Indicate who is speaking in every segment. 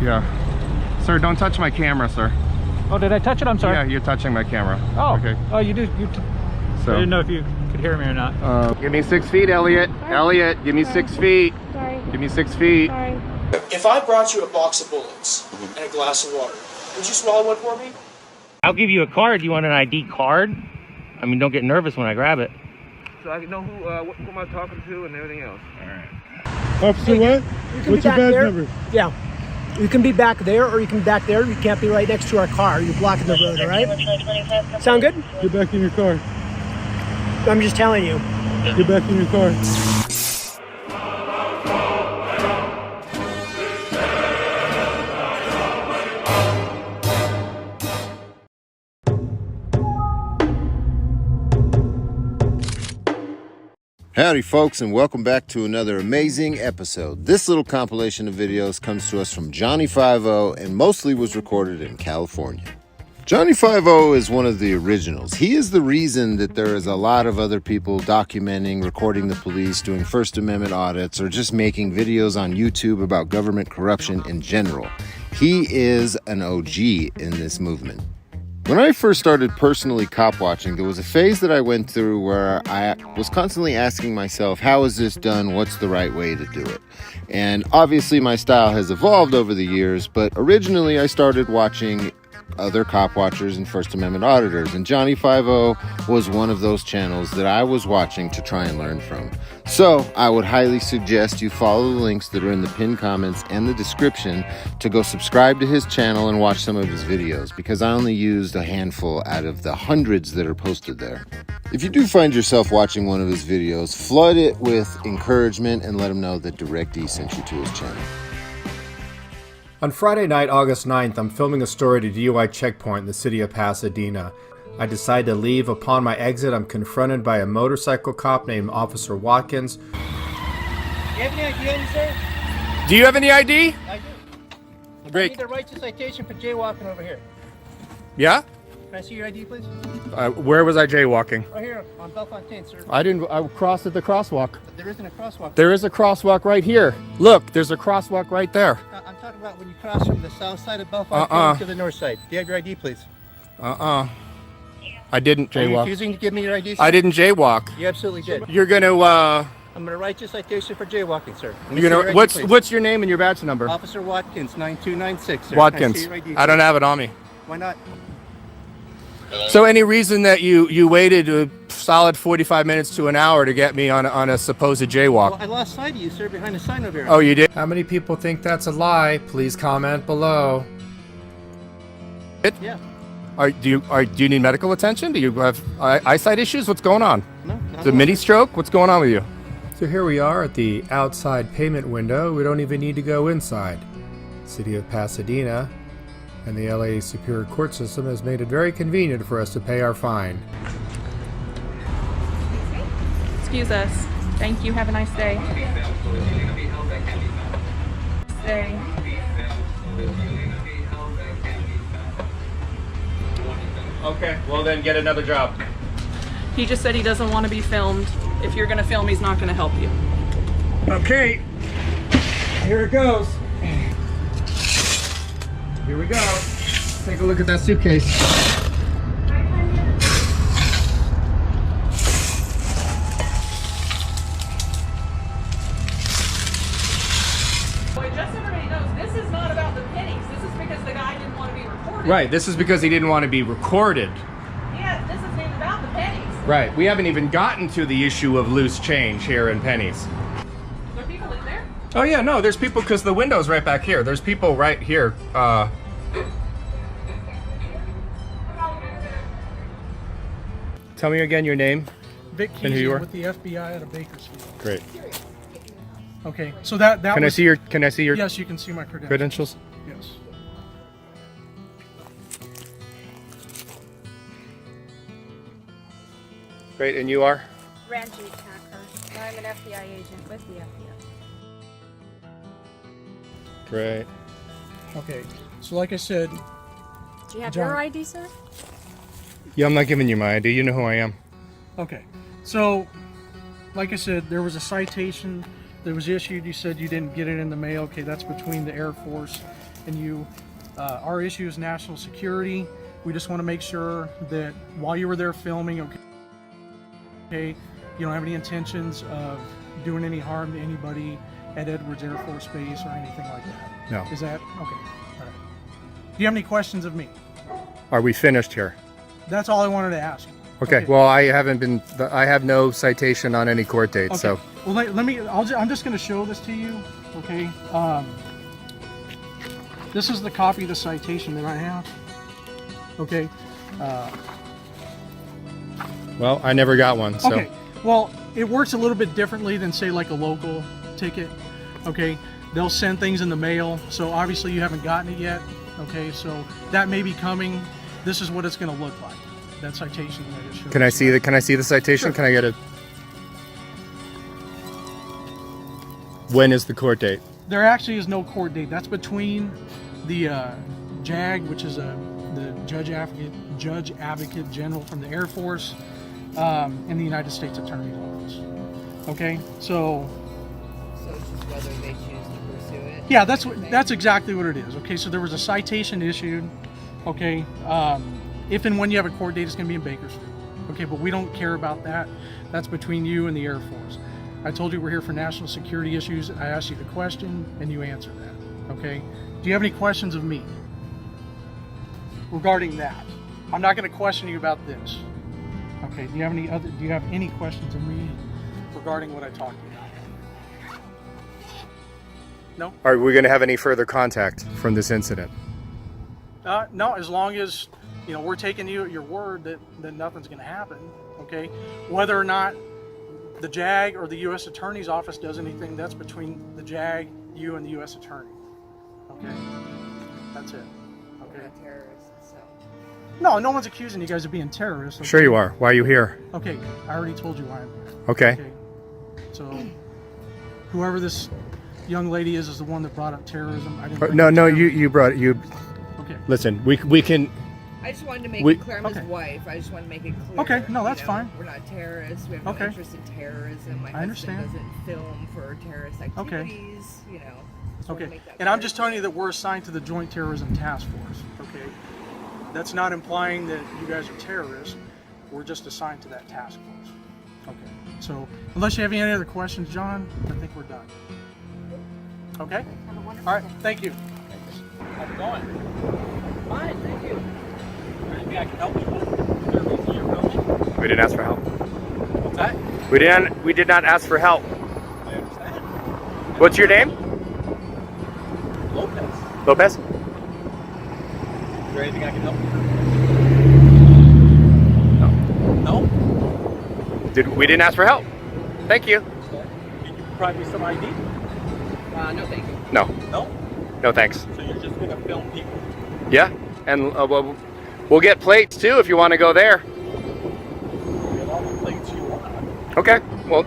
Speaker 1: Yeah. Sir, don't touch my camera, sir.
Speaker 2: Oh, did I touch it? I'm sorry.
Speaker 1: Yeah, you're touching my camera.
Speaker 2: Oh,
Speaker 1: okay.
Speaker 2: Oh, you do.
Speaker 1: So,
Speaker 2: I didn't know if you could hear me or not.
Speaker 1: give me 6 feet, Elliot.
Speaker 3: Sorry.
Speaker 1: Elliot, give me
Speaker 3: Sorry.
Speaker 1: 6 feet.
Speaker 3: Sorry.
Speaker 1: Give me 6 feet.
Speaker 3: Sorry.
Speaker 4: If I brought you a box of bullets and a glass of water, would you swallow one for me?
Speaker 2: I'll give you a card. You want an ID card? I mean, don't get nervous when I grab it.
Speaker 1: So I know who am I talking to and everything else.
Speaker 2: All right.
Speaker 5: Officer, what? What's your badge number?
Speaker 6: Yeah. You can be back there or you can be back there. You can't be right next to our car. You're blocking the road, all right? Sound good?
Speaker 5: Get back in your car.
Speaker 6: I'm just telling you.
Speaker 5: Get back in your car.
Speaker 7: Howdy folks, and welcome back to another amazing episode. This little compilation of videos comes to us from Johnny 5-0 and mostly was recorded in California. Johnny 5-0 is one of the originals. He is the reason that there is a lot of other people documenting, recording the police, doing First Amendment audits, or just making videos on YouTube about government corruption in general. He is an OG in this movement. When I first started personally cop watching, there was a phase that I went through where I was constantly asking myself, how is this done? What's the right way to do it? And obviously my style has evolved over the years, but originally I started watching other cop watchers and First Amendment auditors, and Johnny 5-0 was one of those channels that I was watching to try and learn from. So I would highly suggest you follow the links that are in the pinned comments and the description to go subscribe to his channel and watch some of his videos, because I only used a handful out of the hundreds that are posted there. If you do find yourself watching one of his videos, flood it with encouragement and let him know that DirectD sent you to his channel.
Speaker 8: On Friday night, August 9th, I'm filming a story at a DUI checkpoint in the city of Pasadena. I decide to leave. Upon my exit, I'm confronted by a motorcycle cop named Officer Watkins.
Speaker 6: Do you have any ID on you, sir?
Speaker 1: Do you have any ID?
Speaker 6: I do.
Speaker 1: Great.
Speaker 6: I need to write you a citation for jaywalking over here.
Speaker 1: Yeah?
Speaker 6: Can I see your ID, please?
Speaker 1: Where was I jaywalking?
Speaker 6: Right here on Bellefontaine, sir.
Speaker 1: I crossed at the crosswalk.
Speaker 6: But there isn't a crosswalk.
Speaker 1: There is a crosswalk right here. Look, there's a crosswalk right there.
Speaker 6: I'm talking about when you cross from the south side of Bellefontaine to the north side. Do you have your ID, please?
Speaker 1: I didn't
Speaker 6: Are you
Speaker 1: jaywalk.
Speaker 6: refusing to give me your ID, sir?
Speaker 1: I didn't jaywalk.
Speaker 6: You absolutely did.
Speaker 1: You're gonna
Speaker 6: I'm going to write you a citation for jaywalking, sir. Let me
Speaker 1: you're
Speaker 6: see your
Speaker 1: gonna
Speaker 6: ID, please.
Speaker 1: what's your name and your badge number?
Speaker 6: Officer Watkins, 9296, sir. Can I
Speaker 1: Watkins.
Speaker 6: see your ID,
Speaker 1: I don't
Speaker 6: sir?
Speaker 1: have it on me.
Speaker 6: Why not?
Speaker 1: So any reason that you waited a solid 45 minutes to an hour to get me on a supposed jaywalk?
Speaker 6: Well, I lost sight of you, sir, behind the sign over here.
Speaker 1: Oh, you did?
Speaker 8: How many people think that's a lie? Please comment below.
Speaker 6: Yeah.
Speaker 1: Do you need medical attention? Do you have eyesight issues? What's going on?
Speaker 6: No, not
Speaker 1: The
Speaker 6: at all.
Speaker 1: mini stroke? What's going on with you?
Speaker 8: So here we are at the outside payment window. We don't even need to go inside. City of Pasadena and the LA Superior Court System has made it very convenient for us to pay our fine.
Speaker 3: Excuse us. Thank you. Have a nice day. Stay.
Speaker 1: Okay, well then get another job.
Speaker 3: He just said he doesn't want to be filmed. If you're going to film, he's not going to help you.
Speaker 1: Okay, here it goes. Here we go. Take a look at that suitcase.
Speaker 3: Boy, just so everybody knows, this is not about the pennies. This is because the guy didn't want to be recorded.
Speaker 1: Right, this is because he didn't want to be recorded.
Speaker 3: Yeah, this isn't even about the pennies.
Speaker 1: Right, we haven't even gotten to the issue of loose change here in pennies.
Speaker 3: There are people in there?
Speaker 1: Oh yeah, no, there's people because the window's right back here. There's people right here. Tell me again your name.
Speaker 5: Vic
Speaker 1: And who you are?
Speaker 5: with the FBI out of Bakersfield.
Speaker 1: Great.
Speaker 5: Okay, so that
Speaker 1: Can I
Speaker 5: was...
Speaker 1: see your
Speaker 5: Yes, you can see my credentials.
Speaker 1: credentials?
Speaker 5: Yes.
Speaker 1: Great, and you are?
Speaker 9: Ranjit Thacker. I'm an FBI agent with the FBI.
Speaker 1: Great.
Speaker 5: Okay, so like I said,
Speaker 9: Do you have
Speaker 5: John.
Speaker 9: your ID, sir?
Speaker 1: Yeah, I'm not giving you my ID. You know who I am.
Speaker 5: okay, so like I said, there was a citation that was issued. You said you didn't get it in the mail. Okay, that's between the Air Force and you. Our issue is national security. We just want to make sure that while you were there filming, okay, you don't have any intentions of doing any harm to anybody at Edwards Air Force Base or anything like that.
Speaker 1: No.
Speaker 5: Is that okay? All right. Do you have any questions of me?
Speaker 1: Are we finished here?
Speaker 5: That's all I wanted to ask.
Speaker 1: Okay. Well, I have no citation on any court date.
Speaker 5: Okay.
Speaker 1: So.
Speaker 5: Well, let me. I'm just going to show this to you. Okay. This is the copy of the citation that I have. Okay.
Speaker 1: Well, I never got one. So.
Speaker 5: Okay. Well, it works a little bit differently than say like a local ticket. Okay. They'll send things in the mail, so obviously you haven't gotten it yet. Okay. So that may be coming. This is what it's going to look like. That citation that I just showed.
Speaker 1: Can I see the citation?
Speaker 5: Sure.
Speaker 1: Can I get it? When is the court date?
Speaker 5: There actually is no court date. That's between the JAG, which is the Judge Advocate General from the Air Force, and the United States Attorney's Office. Okay, so.
Speaker 10: So it's just whether they choose to pursue it.
Speaker 5: Yeah, that's exactly what it is. Okay, so there was a citation issued. Okay, if and when you have a court date, it's going to be in Bakersfield. Okay, but we don't care about that. That's between you and the Air Force. I told you we're here for national security issues. I asked you the question, and you answered that. Okay. Do you have any questions of me regarding that? I'm not going to question you about this. Okay. Do you have any questions of me regarding what I talked about? No.
Speaker 1: Are we going to have any further contact from this incident?
Speaker 5: No. As long as we're taking you at your word that nothing's going to happen. Okay. Whether or not the JAG or the U.S. Attorney's Office does anything, that's between the JAG, you, and the U.S. Attorney. Okay? That's it. Okay?
Speaker 10: Not terrorists, so.
Speaker 5: No one's accusing you guys of being terrorists. Okay?
Speaker 1: Sure you are. Why are you here?
Speaker 5: Okay, I already told you why I'm here.
Speaker 1: Okay.
Speaker 5: So, whoever this young lady is the one that brought up terrorism. I didn't bring
Speaker 1: No,
Speaker 5: up terrorism.
Speaker 1: you brought it.
Speaker 5: Okay.
Speaker 1: Listen, we can.
Speaker 10: I just wanted to make it clear. I'm his
Speaker 5: okay.
Speaker 10: wife. I just want to make it clear.
Speaker 5: Okay, no, that's fine.
Speaker 10: We're not terrorists. We have no
Speaker 5: Okay.
Speaker 10: interest in terrorism. My
Speaker 5: I understand.
Speaker 10: husband doesn't film for terrorist activities. Just wanted to
Speaker 5: Okay.
Speaker 10: make that
Speaker 5: And I'm
Speaker 10: clear.
Speaker 5: just telling you that we're assigned to the Joint Terrorism Task Force. Okay. That's not implying that you guys are terrorists. We're just assigned to that task force. Okay. So unless you have any other questions, John, I think we're done. Okay. All right. Thank you.
Speaker 4: How's it going? Fine, thank you. Anything I can help you with? Is there a reason you're filming?
Speaker 1: We didn't ask for help.
Speaker 4: What's that?
Speaker 1: We did not ask for help.
Speaker 4: I understand.
Speaker 1: What's your name?
Speaker 4: Lopez.
Speaker 1: Lopez?
Speaker 4: Is there anything I can help you with?
Speaker 1: No.
Speaker 4: No?
Speaker 1: We didn't ask for help. Thank you.
Speaker 4: Can you provide me some ID?
Speaker 10: No, thank you.
Speaker 1: No.
Speaker 4: No?
Speaker 1: No thanks.
Speaker 4: So you're just going to film people?
Speaker 1: Yeah, and we'll get plates too if you want to go there.
Speaker 4: Get all the plates you want.
Speaker 1: Okay, well,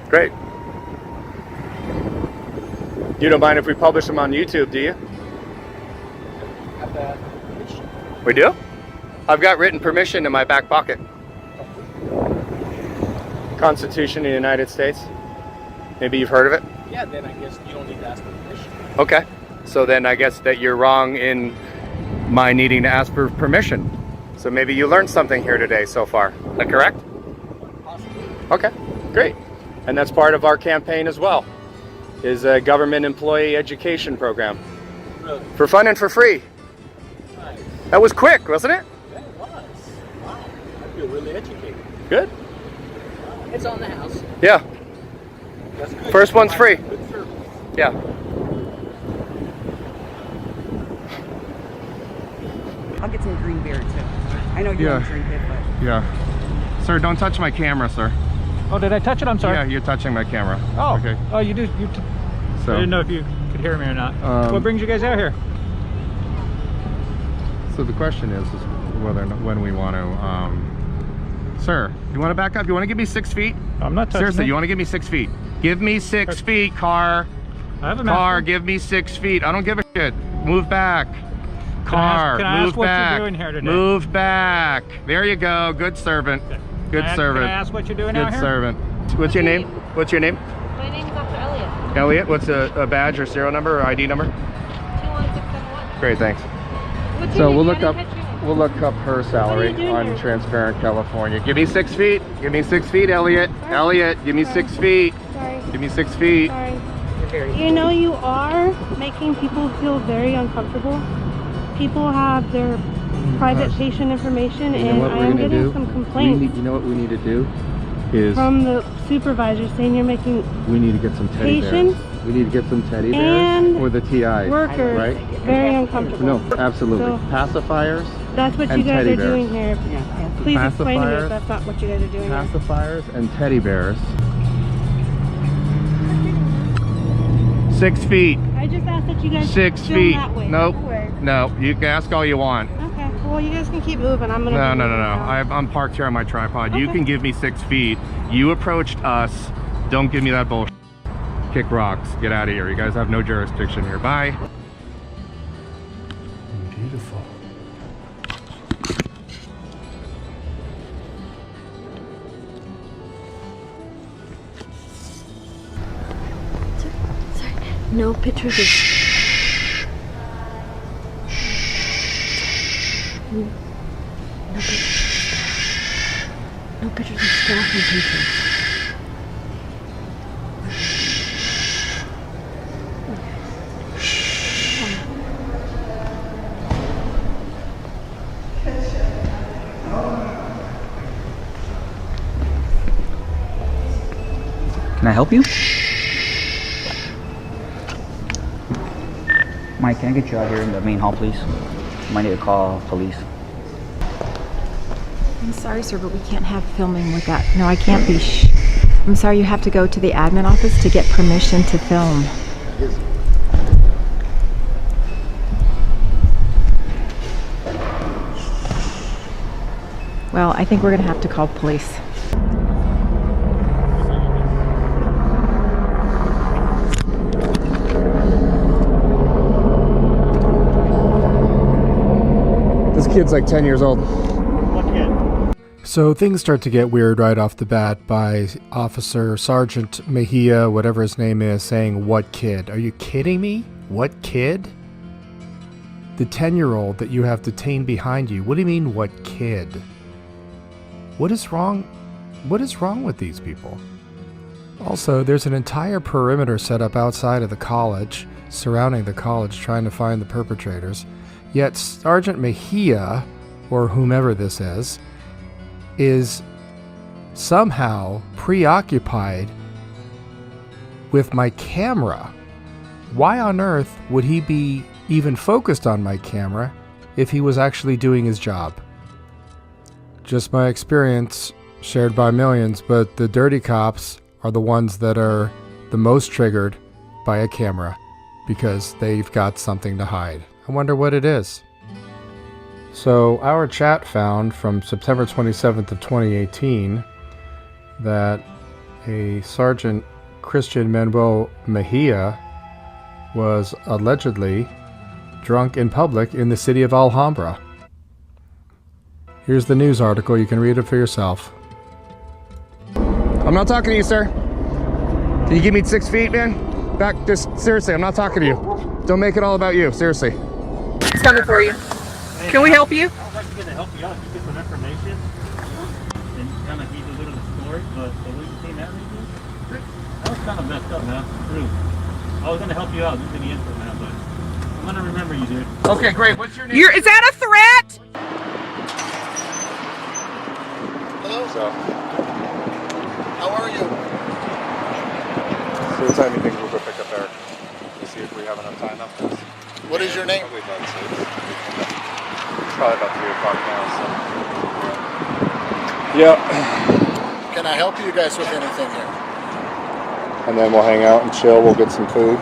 Speaker 1: great. You don't mind if we publish them on YouTube, do you?
Speaker 4: Have that permission.
Speaker 1: We do? I've got written permission in my back pocket. Constitution of the United States. Maybe you've heard of it?
Speaker 4: Yeah, then I guess you don't need to ask for permission.
Speaker 1: Okay. So then I guess that you're wrong in my needing to ask for permission. So maybe you learned something here today so far. Is that correct?
Speaker 4: Possibly.
Speaker 1: Okay, great. And that's part of our campaign as well, is a government employee education program.
Speaker 4: Really?
Speaker 1: For fun and for free.
Speaker 4: Nice.
Speaker 1: That was quick, wasn't it?
Speaker 4: Yeah, it was. Wow. I feel really educated.
Speaker 1: Good.
Speaker 10: It's on the house.
Speaker 1: Yeah.
Speaker 4: That's good.
Speaker 1: First one's free.
Speaker 4: Good service.
Speaker 1: Yeah.
Speaker 11: I'll get some green beer too. I know you
Speaker 1: Yeah.
Speaker 11: don't drink it, but
Speaker 1: Yeah. Sir, don't touch my camera, sir.
Speaker 2: Oh, did I touch it? I'm sorry.
Speaker 1: Yeah, you're touching my camera.
Speaker 2: Oh.
Speaker 1: Okay.
Speaker 2: Oh, you do.
Speaker 1: So,
Speaker 2: I didn't know if you could hear me or not.
Speaker 1: Um,
Speaker 2: What brings you guys out here?
Speaker 1: So the question is whether or not, when we want to, sir, you want to back up? You want to give me 6 feet?
Speaker 2: I'm not touching
Speaker 1: Seriously,
Speaker 2: it.
Speaker 1: you want to give me 6 feet? Give me 6 feet, car.
Speaker 2: I have a
Speaker 1: Car,
Speaker 2: mask.
Speaker 1: give me 6 feet. I don't give a shit. Move back. Car,
Speaker 2: Can I
Speaker 1: move
Speaker 2: ask what
Speaker 1: back.
Speaker 2: you're doing here today?
Speaker 1: Move back. There you go. Good servant. Good servant.
Speaker 2: Can I ask what you're doing
Speaker 1: Good
Speaker 2: out here?
Speaker 1: servant. What's your name? What's your name?
Speaker 9: My name's Dr. Elliot.
Speaker 1: Elliot. What's a badge or serial number or ID number?
Speaker 9: 217-217-217.
Speaker 1: Great, thanks.
Speaker 9: What's
Speaker 1: So
Speaker 9: your
Speaker 1: we'll
Speaker 9: name?
Speaker 1: look up
Speaker 9: Can I catch your name?
Speaker 1: we'll look up her salary
Speaker 9: doing
Speaker 1: on
Speaker 9: here?
Speaker 1: Transparent California. Give me 6 feet. Give me 6 feet, Elliot.
Speaker 9: Sorry.
Speaker 1: Elliot, give me 6 feet.
Speaker 9: Sorry.
Speaker 1: Give me 6 feet.
Speaker 9: Sorry. You know, you are making people feel very uncomfortable. People have their private patient information,
Speaker 1: You know
Speaker 9: and
Speaker 1: what we're
Speaker 9: I am
Speaker 1: gonna
Speaker 9: getting
Speaker 1: do?
Speaker 9: some complaints
Speaker 1: You know what we need to do is
Speaker 9: from the supervisor saying you're making
Speaker 1: we need to get some teddy
Speaker 9: patients
Speaker 1: bears. We need to get some teddy bears
Speaker 9: and
Speaker 1: or the TIs,
Speaker 9: workers
Speaker 1: right?
Speaker 9: very uncomfortable.
Speaker 1: No, absolutely.
Speaker 9: So
Speaker 1: Pacifiers.
Speaker 9: that's what
Speaker 1: and
Speaker 9: you guys
Speaker 1: teddy
Speaker 9: are
Speaker 1: bears.
Speaker 9: doing here. Please explain to me
Speaker 1: Pacifiers.
Speaker 9: if that's not what you guys are doing here.
Speaker 1: Pacifiers and teddy bears. 6 feet.
Speaker 9: I just asked that you guys
Speaker 1: 6
Speaker 9: film
Speaker 1: feet.
Speaker 9: that way.
Speaker 1: Nope.
Speaker 9: No way.
Speaker 1: No, you can ask all you want.
Speaker 9: Okay, well you guys can keep moving. I'm gonna
Speaker 1: No,
Speaker 9: be
Speaker 1: no, no,
Speaker 9: moving
Speaker 1: no.
Speaker 9: now.
Speaker 1: I'm parked here on my tripod. You
Speaker 9: Okay.
Speaker 1: can give me 6 feet. You approached us. Don't give me that bullshit. Kick rocks. Get out of here. You guys have no jurisdiction here. Bye.
Speaker 8: Beautiful.
Speaker 12: No pictures of... No pictures of staff and patients.
Speaker 13: Can I help you? Mike, can I get you out here in the main hall, please? Might need to call police.
Speaker 14: I'm sorry, sir, but we can't have filming with that. No, I can't be. I'm sorry, you have to go to the admin office to get permission to film. Well, I think we're gonna have to call police.
Speaker 1: This kid's like 10 years old.
Speaker 8: So things start to get weird right off the bat by Officer Sergeant Mejia, whatever his name is, saying, "What kid? Are you kidding me? What kid? The 10-year-old that you have detained behind you. What do you mean, what kid? What is wrong? What is wrong with these people?" Also, there's an entire perimeter set up outside of the college, surrounding the college, trying to find the perpetrators. Yet Sergeant Mejia, or whomever this is somehow preoccupied with my camera. Why on earth would he be even focused on my camera if he was actually doing his job? Just my experience, shared by millions, but the dirty cops are the ones that are the most triggered by a camera because they've got something to hide. I wonder what it is. So our chat found from September 27th of 2018 that a Sergeant Christian Manuel Mejia was allegedly drunk in public in the city of Alhambra. Here's the news article. You can read it for yourself.
Speaker 1: I'm not talking to you, sir. Can you give me 6 feet, man? Back, just seriously, I'm not talking to you. Don't make it all about you, seriously.
Speaker 3: It's coming for you. Can we help you?
Speaker 4: I'd like to get help you out, get some information, and kind of give you a little of the story, but the way you came at me, that was kind of messed up, man. True. I was going to help you out, give you the info, man, but I'm going to remember you, dude.
Speaker 1: Okay, great. What's your name?
Speaker 3: Is that a threat?
Speaker 15: Hello?
Speaker 1: So,
Speaker 15: How are you?
Speaker 1: so what time do you think we'll go pick up Eric? Let's see if we have enough time after this.
Speaker 15: What is your name?
Speaker 1: Probably about 6. It's probably about 3 o'clock now, so. Yeah.
Speaker 15: Can I help you guys with anything here?
Speaker 1: And then we'll hang out and chill. We'll get some food.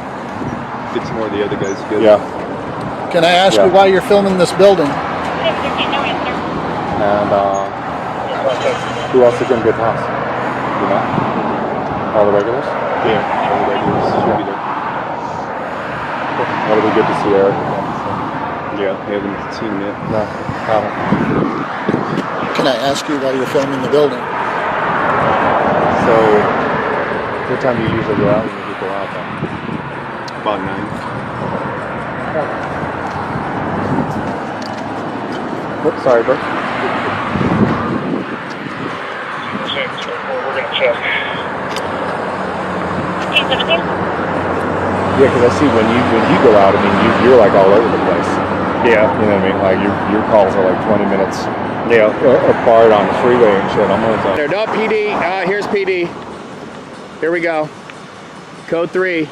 Speaker 1: Get some more of the other guys good. Yeah.
Speaker 15: Can I ask you why you're filming this building?
Speaker 1: And who else is going to be at the house? You know? All the regulars? Yeah, all the regulars should be there. That'll be good to see Eric again. So. Yeah, we haven't seen him yet. No, haven't.
Speaker 15: Can I ask you why you're filming the building?
Speaker 1: So, what time do you usually go out when you go out then? About 9. Whoops, sorry, bro.
Speaker 16: We're gonna check.
Speaker 1: Yeah, because I see when you go out, I mean, you're like all over the place. Yeah. You know what I mean? Like your calls are like 20 minutes apart on the freeway and shit. I'm always like, no, PD, here's PD. Here we go. Code 3.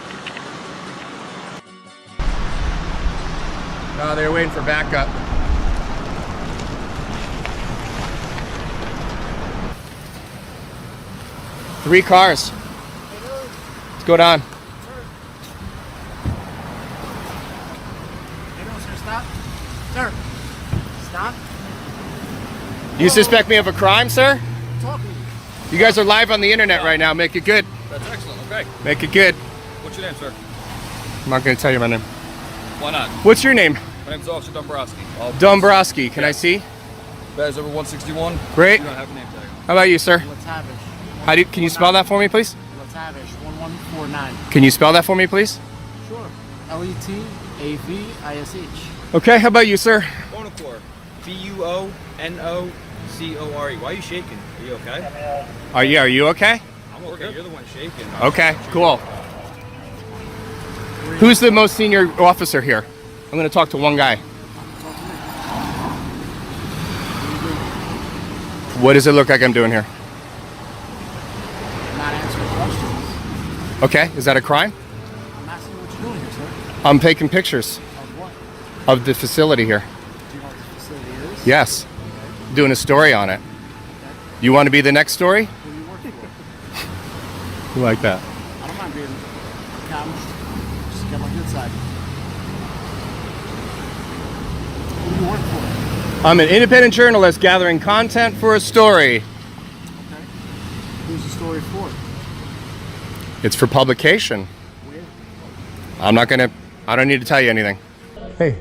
Speaker 1: Oh, they're waiting for backup. Three cars. What's going on?
Speaker 6: Stop. Sir. Stop.
Speaker 1: You suspect me of a crime, sir?
Speaker 6: Talk to me.
Speaker 1: You guys are live on the internet right now. Make it good.
Speaker 17: That's excellent, okay.
Speaker 1: Make it good.
Speaker 17: What's your name, sir?
Speaker 1: I'm not going to tell you my name.
Speaker 17: Why not?
Speaker 1: What's your name?
Speaker 17: My name's Officer Dombrowski.
Speaker 1: Dombrowski. Can I see?
Speaker 17: Badge over 161.
Speaker 1: Great.
Speaker 17: You don't have a name tag.
Speaker 1: How about you, sir?
Speaker 6: Latavish.
Speaker 1: Can you spell that for me, please?
Speaker 6: Latavish 1149.
Speaker 1: Can you spell that for me, please?
Speaker 6: Sure. Letavish.
Speaker 1: Okay, how about you, sir?
Speaker 17: Bonocore. Buonocore. Why are you shaking? Are you okay?
Speaker 1: Are you okay?
Speaker 17: I'm okay. You're the one shaking.
Speaker 1: Okay, cool. Who's the most senior officer here? I'm going to talk to one guy. What does it look like I'm doing here?
Speaker 6: Not answering questions.
Speaker 1: Okay, is that a crime?
Speaker 6: I'm asking what you're doing here, sir.
Speaker 1: I'm taking pictures
Speaker 6: Of what?
Speaker 1: of the facility here.
Speaker 6: Do you know what the facility is?
Speaker 1: Yes. Doing a story on it. You want to be the next story?
Speaker 6: Who are you working for?
Speaker 1: You like that?
Speaker 6: I don't mind being accomplished. Just get my good side. Who do you work for?
Speaker 1: I'm an independent journalist gathering content for a story.
Speaker 6: Okay. Who's the story for?
Speaker 1: It's for publication.
Speaker 6: Where?
Speaker 1: I don't need to tell you anything. Hey.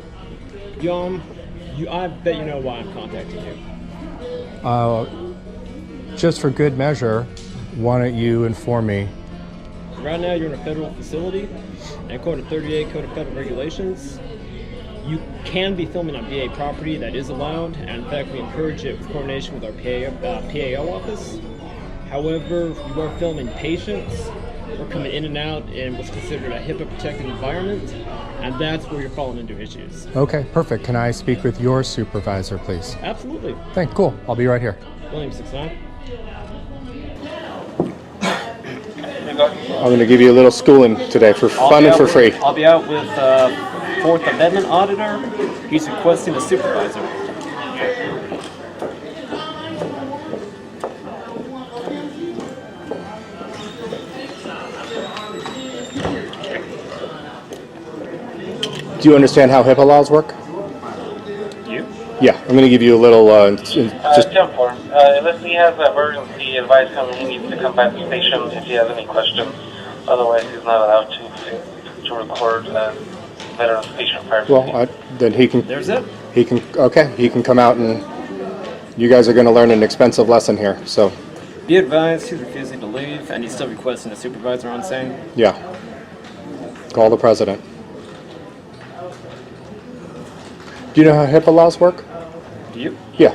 Speaker 18: I bet you know why I'm contacting you.
Speaker 1: Just for good measure, why don't you inform me?
Speaker 18: Right now you're in a federal facility, and according to 38 Code of Federal Regulations, you can be filming on VA property. That is allowed, and in fact we encourage it with coordination with our PAO office. However, you are filming patients or coming in and out in what's considered a HIPAA-protected environment, and that's where you're falling into issues.
Speaker 1: Okay, perfect. Can I speak with your supervisor, please?
Speaker 18: Absolutely.
Speaker 1: Thank. Cool. I'll be right here.
Speaker 18: William 69.
Speaker 1: I'm going to give you a little schooling today for fun and for free.
Speaker 18: I'll be out with Fourth Amendment auditor. He's requesting a supervisor.
Speaker 1: Do you understand how HIPAA laws work?
Speaker 18: You?
Speaker 1: Yeah, I'm going to give you a little just...
Speaker 16: 10-4. Unless he has emergency advice coming, he needs to come back to the station if he has any questions. Otherwise, he's not allowed to record veteran station privacy.
Speaker 1: Well, then he can...
Speaker 18: There's it?
Speaker 1: He can... Okay, he can come out and... You guys are going to learn an expensive lesson here, so...
Speaker 18: Be advised, he's refusing to leave, and he's still requesting a supervisor on scene.
Speaker 1: Yeah. Call the president. Do you know how HIPAA laws work?
Speaker 18: Do you?
Speaker 1: Yeah.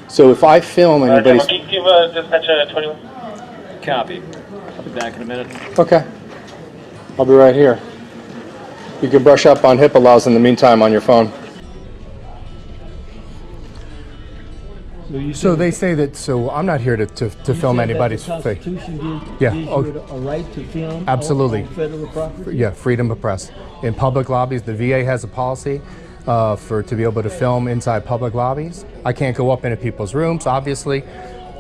Speaker 1: So if I film anybody's...
Speaker 16: Can you dispatch 21?
Speaker 18: Copy. I'll be back in a minute.
Speaker 1: Okay. I'll be right here. You can brush up on HIPAA laws in the meantime on your phone. So they say that, so I'm not here to film anybody's face.
Speaker 19: The Constitution
Speaker 1: Yeah.
Speaker 19: gives you a right to film
Speaker 1: Absolutely.
Speaker 19: on federal property?
Speaker 1: Yeah, freedom of press. In public lobbies, the VA has a policy to be able to film inside public lobbies. I can't go up into people's rooms, obviously,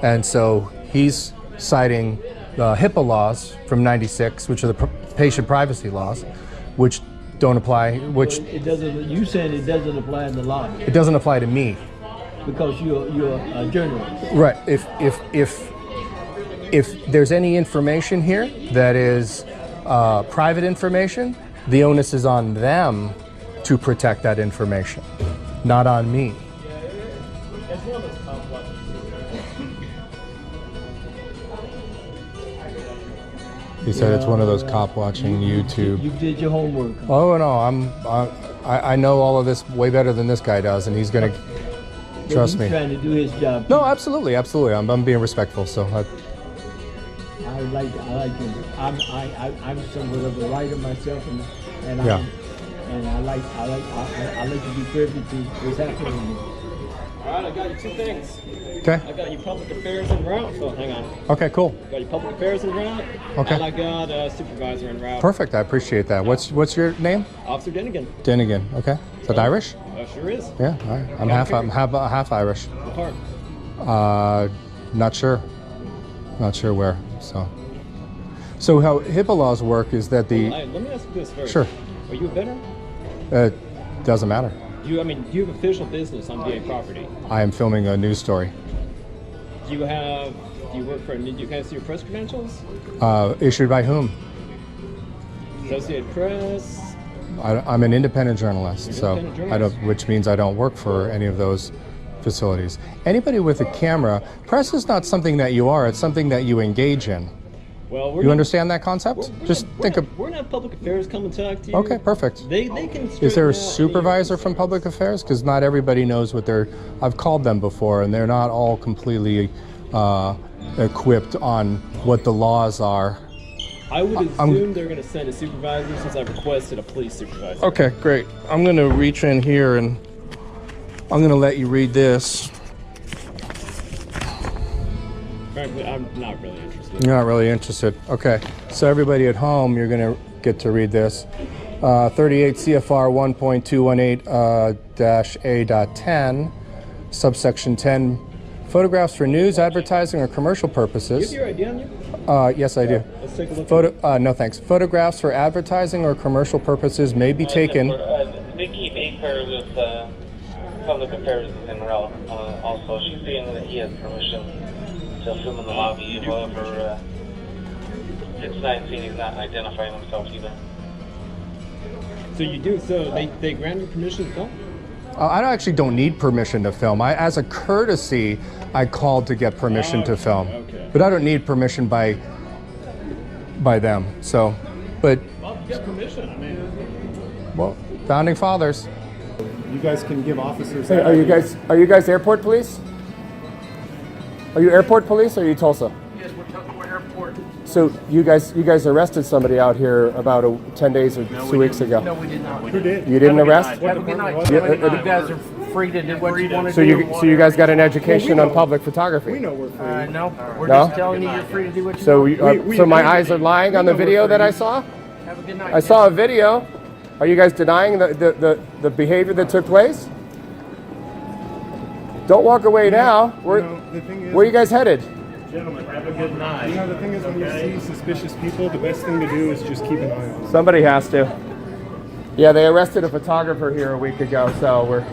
Speaker 1: and so he's citing the HIPAA laws from '96, which are the patient privacy laws, which don't apply. Which
Speaker 19: it doesn't. You said it doesn't apply in the lobby.
Speaker 1: It doesn't apply to me.
Speaker 19: Because you're a journalist.
Speaker 1: Right. If there's any information here that is private information, the onus is on them to protect that information, not on me. He said it's one of those cop watching YouTube.
Speaker 19: You did your homework.
Speaker 1: Oh no, I know all of this way better than this guy does, and he's gonna. Trust me.
Speaker 19: He's trying to do his job.
Speaker 1: No, absolutely, absolutely. I'm being respectful. So
Speaker 19: I like him. I'm somewhat of a writer myself, and
Speaker 1: yeah.
Speaker 19: I like to be privy to what's happening.
Speaker 18: All right, I got you 2 things.
Speaker 1: Okay.
Speaker 18: I got your public affairs en route. So hang on.
Speaker 1: Okay, cool.
Speaker 18: I got your public affairs en route.
Speaker 1: Okay.
Speaker 18: And I got supervisor en route.
Speaker 1: Perfect. I appreciate that. What's your name?
Speaker 18: Officer Dennigan.
Speaker 1: Dennigan. Okay. Is that Irish?
Speaker 18: Sure is.
Speaker 1: Yeah. All right. I'm half Irish.
Speaker 18: What part?
Speaker 1: Not sure. Not sure where. So how HIPAA laws work is that the.
Speaker 18: Let me ask you this first.
Speaker 1: Sure.
Speaker 18: Are you a veteran?
Speaker 1: Doesn't matter.
Speaker 18: Do you have official business on VA property?
Speaker 1: I am filming a news story.
Speaker 18: Do you work for, can I see your press credentials?
Speaker 1: Issued by whom?
Speaker 18: Associated Press?
Speaker 1: I'm an independent journalist, so
Speaker 18: Independent journalist?
Speaker 1: which means I don't work for any of those facilities. Anybody with a camera, press is not something that you are, it's something that you engage in.
Speaker 18: Well,
Speaker 1: you understand that concept?
Speaker 18: We're not public affairs come and talk to you.
Speaker 1: Okay, perfect.
Speaker 18: They can.
Speaker 1: Is there a supervisor from public affairs? Because not everybody knows what they're. I've called them before, and they're not all completely equipped on what the laws are.
Speaker 18: I would assume they're going to send a supervisor since I requested a police supervisor.
Speaker 1: Okay, great. I'm going to reach in here and I'm going to let you read this.
Speaker 18: Frankly, I'm not really interested.
Speaker 1: You're not really interested. Okay. So everybody at home, you're going to get to read this. 38 CFR 1.218-A.10, subsection 10, photographs for news, advertising, or commercial purposes.
Speaker 18: Do you have your ID on you?
Speaker 1: Yes, I do.
Speaker 18: Let's take a look.
Speaker 1: No, thanks. Photographs for advertising or commercial purposes may be taken.
Speaker 16: Nikki Baker with Public Affairs is en route. Also, she's saying that he has permission to film in the lobby. However, it's not saying he's not identifying himself either.
Speaker 18: So you do. So they grant you permission to film?
Speaker 1: I actually don't need permission to film. As a courtesy, I called to get permission to film.
Speaker 18: Okay.
Speaker 1: But I don't need permission by them. So, but
Speaker 18: Well, get permission. I mean,
Speaker 1: well, founding fathers.
Speaker 20: You guys can give officers.
Speaker 1: Hey, are you guys airport police? Are you airport police or are you Tulsa?
Speaker 20: Yes, we're airport.
Speaker 1: So you guys arrested somebody out here about 10 days or 2 weeks ago.
Speaker 20: No, we did not. Who did?
Speaker 1: You didn't arrest?
Speaker 20: Have a good night.
Speaker 1: You
Speaker 20: guys are free to do what you want to
Speaker 1: So
Speaker 20: do.
Speaker 1: you guys got an education on public photography?
Speaker 20: We know we're free. No, we're
Speaker 1: No?
Speaker 20: just telling you you're free to do what you
Speaker 1: So
Speaker 20: want.
Speaker 1: so my eyes are lying on the video that I saw?
Speaker 20: Have a good night.
Speaker 1: I saw a video. Are you guys denying the behavior that took place? Don't walk away now. Where are you guys headed?
Speaker 20: Gentlemen, have a good night. You know, the thing is, when you see suspicious people, the best thing to do is just keep an eye on them.
Speaker 1: Somebody has to. Yeah, they arrested a photographer here a week ago, so we're.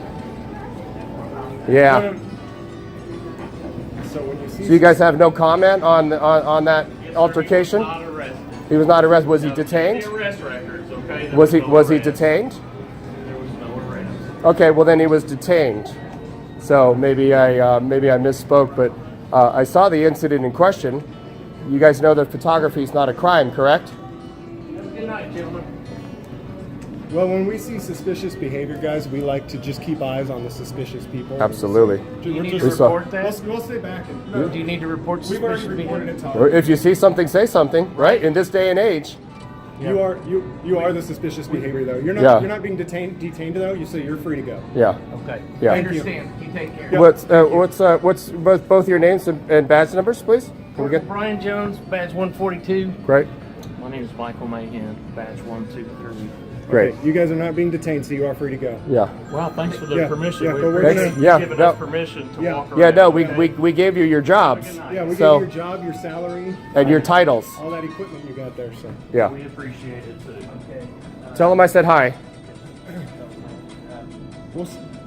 Speaker 1: Yeah.
Speaker 20: So when you see.
Speaker 1: So you guys have no comment on that altercation?
Speaker 20: Not arrested.
Speaker 1: He was not arrested. Was he detained?
Speaker 20: The arrest records, okay?
Speaker 1: Was he detained?
Speaker 20: There was no arrest.
Speaker 1: Okay, well then he was detained. So maybe I misspoke, but I saw the incident in question. You guys know that photography is not a crime, correct?
Speaker 20: Have a good night, gentlemen. Well, when we see suspicious behavior, guys, we like to just keep eyes on the suspicious people.
Speaker 1: Absolutely.
Speaker 20: Do you need
Speaker 1: We
Speaker 20: to
Speaker 1: saw-
Speaker 20: report that? We'll stay back. No, do you need to report suspicious behavior? We've already reported it.
Speaker 1: If you see something, say something, right? In this day and age.
Speaker 20: You are the suspicious behavior, though. You're not.
Speaker 1: Yeah.
Speaker 20: You're not being detained though. You say you're free to go.
Speaker 1: Yeah.
Speaker 20: Okay.
Speaker 1: Yeah.
Speaker 20: I understand. You take care.
Speaker 1: What's both your names and badge numbers, please? Can we get
Speaker 21: Brian Jones, badge 142.
Speaker 1: Great.
Speaker 21: My name is Michael Mayhem, badge 123.
Speaker 1: Great.
Speaker 20: Okay, you guys are not being detained, so you are free to go.
Speaker 1: Yeah.
Speaker 21: Well, thanks for the
Speaker 20: Yeah,
Speaker 21: permission.
Speaker 20: yeah,
Speaker 21: we
Speaker 20: but we're
Speaker 21: appreciate
Speaker 20: gonna-
Speaker 21: you
Speaker 1: Yeah,
Speaker 21: giving
Speaker 1: no.
Speaker 21: us permission to walk around.
Speaker 1: Yeah, no, we gave you your jobs.
Speaker 20: Yeah, we
Speaker 1: so,
Speaker 20: gave your job, your salary,
Speaker 1: and your titles.
Speaker 20: all that equipment you got there. So
Speaker 1: Yeah.
Speaker 21: We appreciate it too. Okay.
Speaker 1: Tell them I said hi.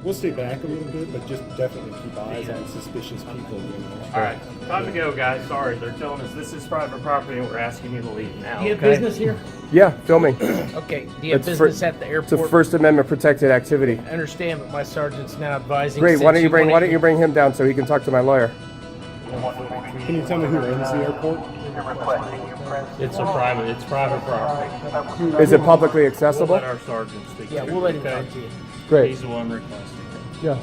Speaker 20: we'll stay back a little bit, but just definitely keep eyes on suspicious people. You know.
Speaker 21: All right, time to go, guys. Sorry, they're telling us this is private property and we're asking you to leave now.
Speaker 6: Do you have
Speaker 21: okay?
Speaker 6: business here?
Speaker 1: Yeah, filming.
Speaker 6: Okay. Do you have
Speaker 1: It's
Speaker 6: business at the airport?
Speaker 1: It's a First Amendment protected activity.
Speaker 6: I understand, but my sergeant's now advising.
Speaker 1: Great. Why
Speaker 6: since
Speaker 1: don't
Speaker 6: wanna-
Speaker 1: you bring him down so he can talk to my lawyer?
Speaker 20: Can you tell me who owns the airport?
Speaker 21: It's private property.
Speaker 1: Is it publicly accessible?
Speaker 21: We'll let our sergeant speak.
Speaker 6: Yeah,
Speaker 21: to
Speaker 6: we'll
Speaker 21: it,
Speaker 6: let him
Speaker 21: okay?
Speaker 6: talk to you.
Speaker 1: Great.
Speaker 21: He's the one requesting it.
Speaker 1: Yeah.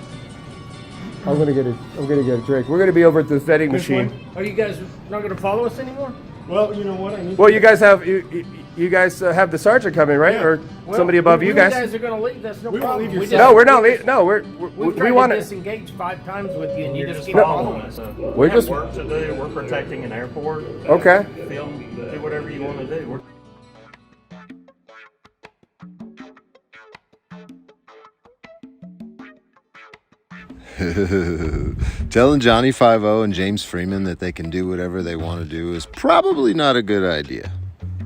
Speaker 7: I'm gonna get a drink. We're gonna be over at the vending machine.
Speaker 21: Are you guys not going to follow us anymore?
Speaker 20: Well, you know what? I need
Speaker 7: Well, you guys have have the sergeant coming, right?
Speaker 20: Yeah.
Speaker 7: Or
Speaker 21: Well,
Speaker 7: somebody above you guys?
Speaker 21: You guys are going to leave. That's no
Speaker 20: We won't
Speaker 21: problem.
Speaker 20: leave your
Speaker 21: We
Speaker 20: side.
Speaker 7: No, we're not. No,
Speaker 21: We've
Speaker 7: we
Speaker 21: tried
Speaker 7: want
Speaker 21: to
Speaker 7: to.
Speaker 21: disengage 5 times with you, and you just keep
Speaker 7: No.
Speaker 21: following us.
Speaker 7: We're
Speaker 21: We have
Speaker 7: just-
Speaker 21: work to do. We're protecting an airport.
Speaker 7: Okay.
Speaker 21: Film, do whatever you want to do. We're
Speaker 22: Telling Johnny 5-0 and James Freeman that they can do whatever they want to do is probably not a good idea.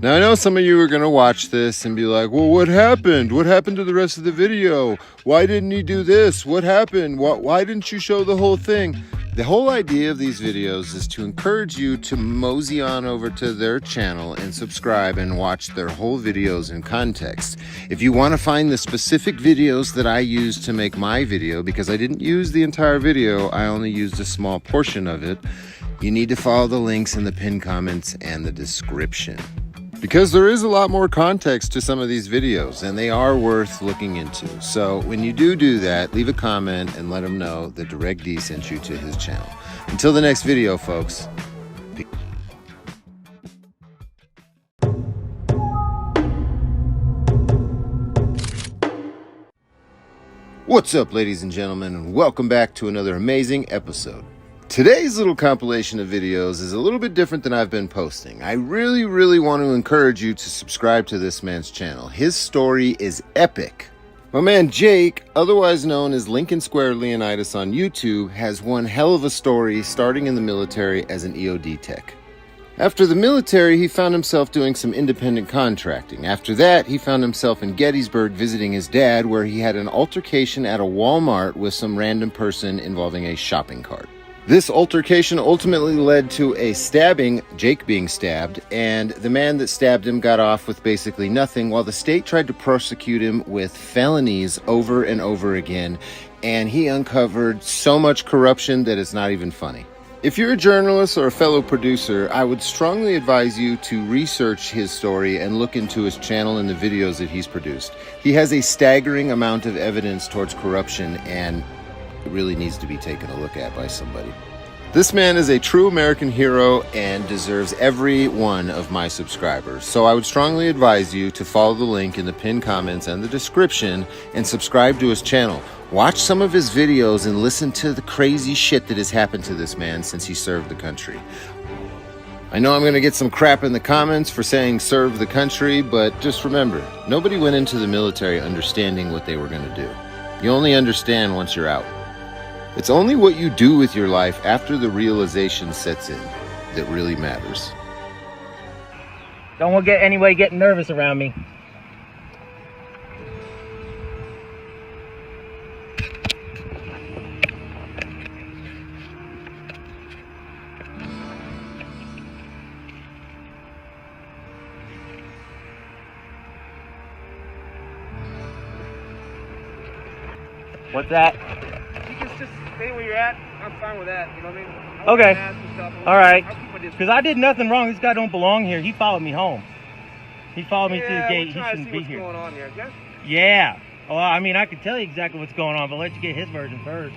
Speaker 22: Now, I know some of you are going to watch this and be like, well, what happened? What happened to the rest of the video? Why didn't he do this? What happened? Why didn't you show the whole thing? The whole idea of these videos is to encourage you to mosey on over to their channel and subscribe and watch their whole videos in context. If you want to find the specific videos that I used to make my video, because I didn't use the entire video, I only used a small portion of it, you need to follow the links in the pinned comments and the description. Because there is a lot more context to some of these videos, and they are worth looking into. So when you do that, leave a comment and let him know that Direct D sent you to his channel. Until the next video, folks. Peace. What's up, ladies and gentlemen, and welcome back to another amazing episode. Today's little compilation of videos is a little bit different than I've been posting. I really want to encourage you to subscribe to this man's channel. His story is epic. My man Jake, otherwise known as Lincoln Square Leonidas on YouTube, has one hell of a story starting in the military as an EOD tech. After the military, he found himself doing some independent contracting. After that, he found himself in Gettysburg visiting his dad, where he had an altercation at a Walmart with some random person involving a shopping cart. This altercation ultimately led to a stabbing, Jake being stabbed, and the man that stabbed him got off with basically nothing, while the state tried to prosecute him with felonies over and over again, and he uncovered so much corruption that it's not even funny. If you're a journalist or a fellow producer, I would strongly advise you to research his story and look into his channel and the videos that he's produced. He has a staggering amount of evidence towards corruption, and it really needs to be taken a look at by somebody. This man is a true American hero and deserves every one of my subscribers. So I would strongly advise you to follow the link in the pinned comments and the description and subscribe to his channel. Watch some of his videos and listen to the crazy shit that has happened to this man since he served the country. I know I'm going to get some crap in the comments for saying serve the country, but just remember, nobody went into the military understanding what they were going to do. You only understand once you're out. It's only what you do with your life after the realization sets in that really matters.
Speaker 2: Don't want to get anybody getting nervous around me. What's that?
Speaker 21: You can just stay where you're at. I'm fine with that. You know what I mean?
Speaker 2: Okay. All right. Because I did nothing wrong. This guy don't belong here. He followed me home. He followed me to the gate. He shouldn't be here.
Speaker 21: Going on here, I guess.
Speaker 2: Yeah. Well, I mean, I could tell you exactly what's going on, but let you get his version first.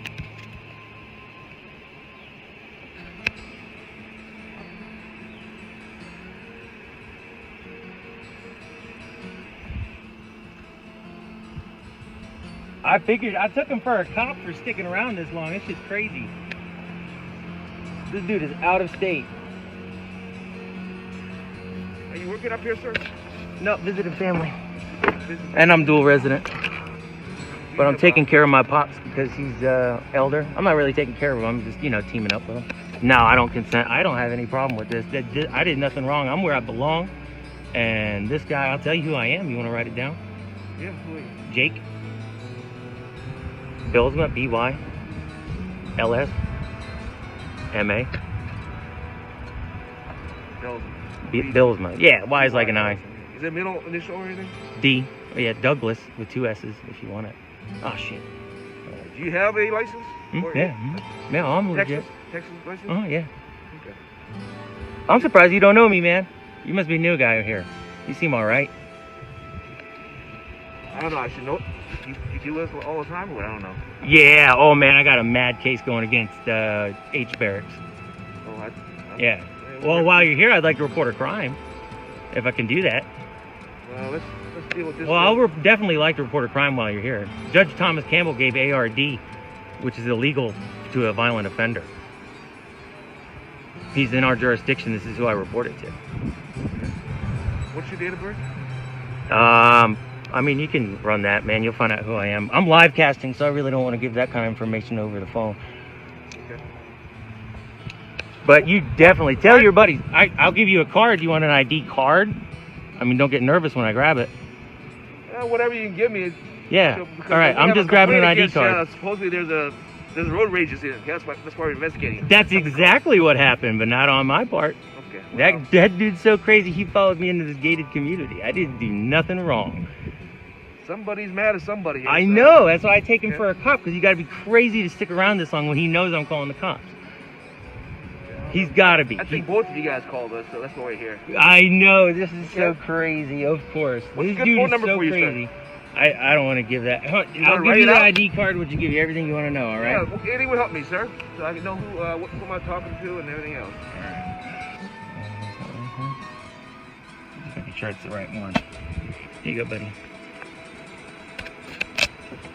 Speaker 2: I figured, I took him for a cop for sticking around this long. This shit's crazy. This dude is out of state.
Speaker 21: Are you working up here, sir?
Speaker 2: No, visiting family. And I'm dual resident. But I'm taking care of my pops because he's elder. I'm not really taking care of him. I'm just, you know, teaming up with him. No, I don't consent. I don't have any problem with this. I did nothing wrong. I'm where I belong. And this guy, I'll tell you who I am. You want to write it down?
Speaker 21: Yeah, who are you?
Speaker 2: Jake. Billsma, B-Y. L-S. M-A. Billsma. Yeah, Y is like an I.
Speaker 21: Is it middle initial or anything?
Speaker 2: D. Oh, yeah, Douglas with 2 S's if you want it. Oh, shit.
Speaker 21: Do you have a license?
Speaker 2: Yeah. Yeah, I'm legit.
Speaker 21: Texas license?
Speaker 2: Oh, yeah.
Speaker 21: Okay.
Speaker 2: I'm surprised you don't know me, man. You must be a new guy here. You seem all right.
Speaker 5: I don't know. I should know. You do this all the time, but I don't know.
Speaker 2: Yeah. Oh man, I got a mad case going against H Barracks.
Speaker 5: Oh,
Speaker 2: yeah. Well, while you're here, I'd like to report a crime, if I can do that.
Speaker 5: Well, let's deal with this.
Speaker 2: Well, I'll definitely like to report a crime while you're here. Judge Thomas Campbell gave ARD, which is illegal to a violent offender. He's in our jurisdiction. This is who I report it to.
Speaker 5: What's your date of birth?
Speaker 2: I mean, you can run that, man. You'll find out who I am. I'm live casting, so I really don't want to give that kind of information over the phone.
Speaker 5: Okay.
Speaker 2: But you definitely tell your buddies. I'll give you a card. You want an ID card? I mean, don't get nervous when I grab it.
Speaker 5: Whatever you can give me.
Speaker 2: Yeah. All right. I'm just grabbing an ID card.
Speaker 5: Supposedly there's road rages in it. That's why we're investigating.
Speaker 2: That's exactly what happened, but not on my part.
Speaker 5: Okay.
Speaker 2: That dude's so crazy. He followed me into this gated community. I didn't do nothing wrong.
Speaker 5: Somebody's mad at somebody here.
Speaker 2: I know. That's why I take him for a cop, because you got to be crazy to stick around this long when he knows I'm calling the cops. He's got to be.
Speaker 5: I think both of you guys called us, so that's why we're here.
Speaker 2: I know. This is so crazy. Of course.
Speaker 5: What's
Speaker 2: This
Speaker 5: a good
Speaker 2: dude
Speaker 5: phone
Speaker 2: is
Speaker 5: number
Speaker 2: so
Speaker 5: for you,
Speaker 2: crazy.
Speaker 5: sir?
Speaker 2: I don't want to give that. I'll give
Speaker 5: write
Speaker 2: you
Speaker 5: it
Speaker 2: the
Speaker 5: out?
Speaker 2: ID card, which will give you everything you want to know. All right.
Speaker 5: Yeah, anything would help me, sir, so I can know who am I talking to and everything else.
Speaker 2: All right. Just making sure it's the right one. Here you go, buddy.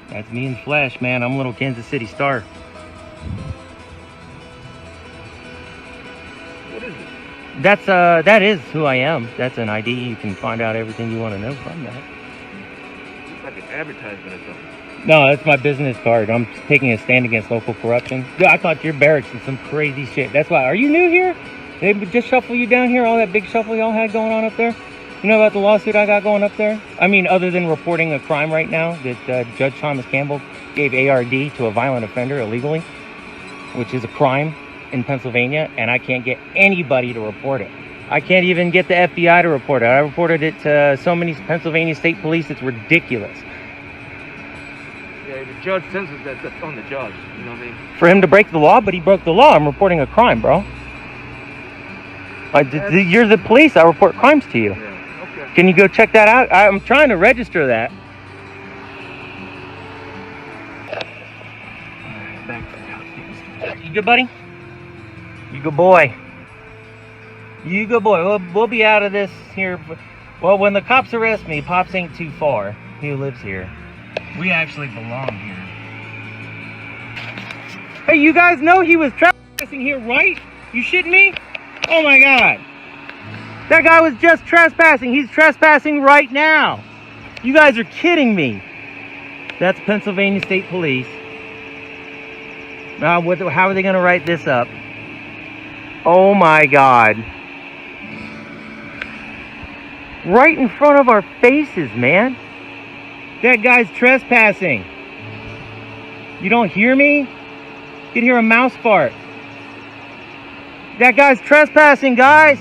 Speaker 2: That's me in the flesh, man. I'm a little Kansas City star.
Speaker 5: What is it?
Speaker 2: That is who I am. That's an ID. You can find out everything you want to know from that.
Speaker 5: It's like an advertisement or something.
Speaker 2: No, that's my business card. I'm taking a stand against local corruption. Dude, I thought your barracks did some crazy shit. That's why. Are you new here? They just shuffle you down here? All that big shuffle y'all had going on up there? You know about the lawsuit I got going up there? I mean, other than reporting a crime right now that Judge Thomas Campbell gave ARD to a violent offender illegally, which is a crime in Pennsylvania, and I can't get anybody to report it. I can't even get the FBI to report it. I reported it to so many Pennsylvania State Police, it's ridiculous.
Speaker 5: Yeah, the judge senses that's on the judge. You know what I mean?
Speaker 2: For him to break the law, but he broke the law. I'm reporting a crime, bro. You're the police. I report crimes to you.
Speaker 5: Yeah. Okay.
Speaker 2: Can you go check that out? I'm trying to register that. You good, buddy? You good boy. You good boy. We'll be out of this here. Well, when the cops arrest me, Pops ain't too far. He lives here. We actually belong here. Hey, you guys know he was trespassing here, right? You shitting me? Oh my God. That guy was just trespassing. He's trespassing right now. You guys are kidding me. That's Pennsylvania State Police. Now, how are they going to write this up? Oh my God. Right in front of our faces, man. That guy's trespassing. You don't hear me? You can hear a mouse fart. That guy's trespassing, guys.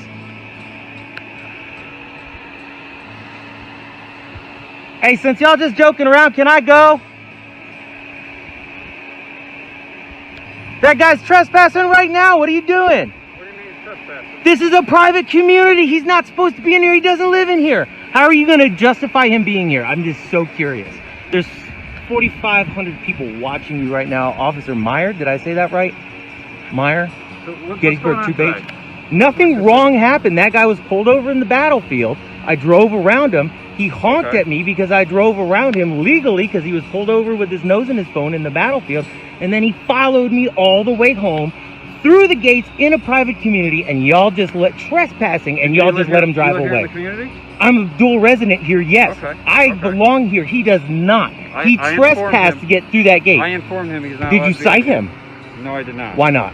Speaker 2: Hey, since y'all just joking around, can I go? That guy's trespassing right now. What are you doing?
Speaker 5: What do you mean trespassing?
Speaker 2: This is a private community. He's not supposed to be in here. He doesn't live in here. How are you going to justify him being here? I'm just so curious. There's 4,500 people watching you right now. Officer Meyer, did I say that right? Meyer?
Speaker 5: So
Speaker 2: Gettysburg 2-Page. Nothing wrong happened. That guy was pulled over in the battlefield. I drove around him. He honked at me because I drove around him legally because he was pulled over with his nose in his phone in the battlefield. And then he followed me all the way home through the gates in a private community, and y'all just let trespassing, and y'all just let him drive away. I'm a dual resident here, yes. I belong here. He does not. He trespassed to get through that gate.
Speaker 10: I informed him he's not.
Speaker 2: Did you cite him?
Speaker 10: No, I did not.
Speaker 2: Why not?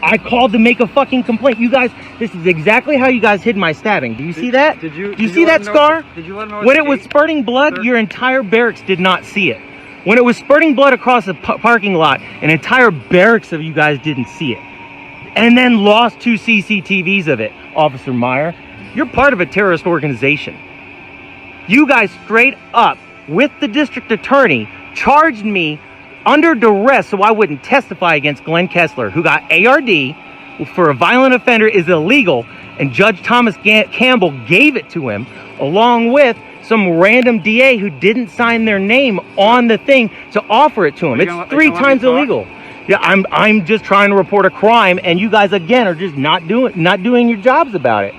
Speaker 2: I called to make a fucking complaint. You guys, this is exactly how you guys hid my stabbing. Do you see that? Do you see that scar?
Speaker 10: Did you let him know?
Speaker 2: When it was spurting blood, your entire barracks did not see it. When it was spurting blood across the parking lot, an entire barracks of you guys didn't see it. And then lost 2 CCTVs of it. Officer Meyer, you're part of a terrorist organization. You guys straight up, with the district attorney, charged me under duress so I wouldn't testify against Glenn Kessler, who got ARD for a violent offender is illegal, and Judge Thomas Campbell gave it to him, along with some random DA who didn't sign their name on the thing to offer it to him. It's 3 times illegal. Yeah, I'm just trying to report a crime, and you guys again are just not doing your jobs about it.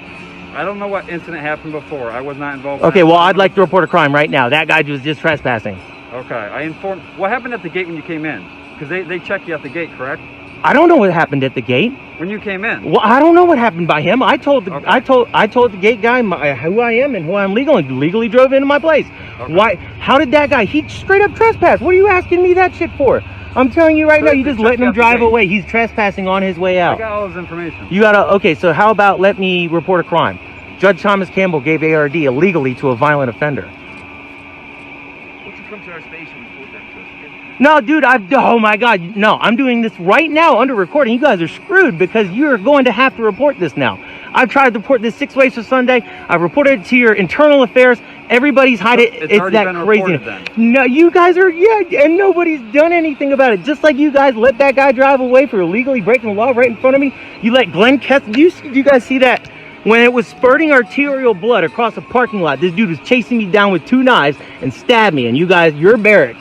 Speaker 10: I don't know what incident happened before. I was not involved.
Speaker 2: Okay, well, I'd like to report a crime right now. That guy was just trespassing.
Speaker 10: Okay, I informed. What happened at the gate when you came in? Because they check you at the gate, correct?
Speaker 2: I don't know what happened at the gate.
Speaker 10: When you came in?
Speaker 2: Well, I don't know what happened by him. I told I told the gate guy who I am and who I'm legally drove into my place. Okay. Why? How did that guy? He straight up trespassed. What are you asking me that shit for? I'm telling you right now, you just letting him drive away. He's trespassing on his way out.
Speaker 10: I got all this information.
Speaker 2: You gotta. Okay, so how about let me report a crime? Judge Thomas Campbell gave ARD illegally to a violent offender.
Speaker 5: Why don't you come to our station and report that to us, okay?
Speaker 2: No, dude, oh my God, no, I'm doing this right now under recording. You guys are screwed because you're going to have to report this now. I've tried to report this 6 ways for Sunday. I've reported it to your internal affairs. Everybody's hiding. It's that crazy. No, you guys are, and nobody's done anything about it. Just like you guys let that guy drive away for illegally breaking the law right in front of me. You let Glenn Kess, do you guys see that? When it was spurting arterial blood across a parking lot, this dude was chasing me down with 2 knives and stabbed me. And you guys, your barracks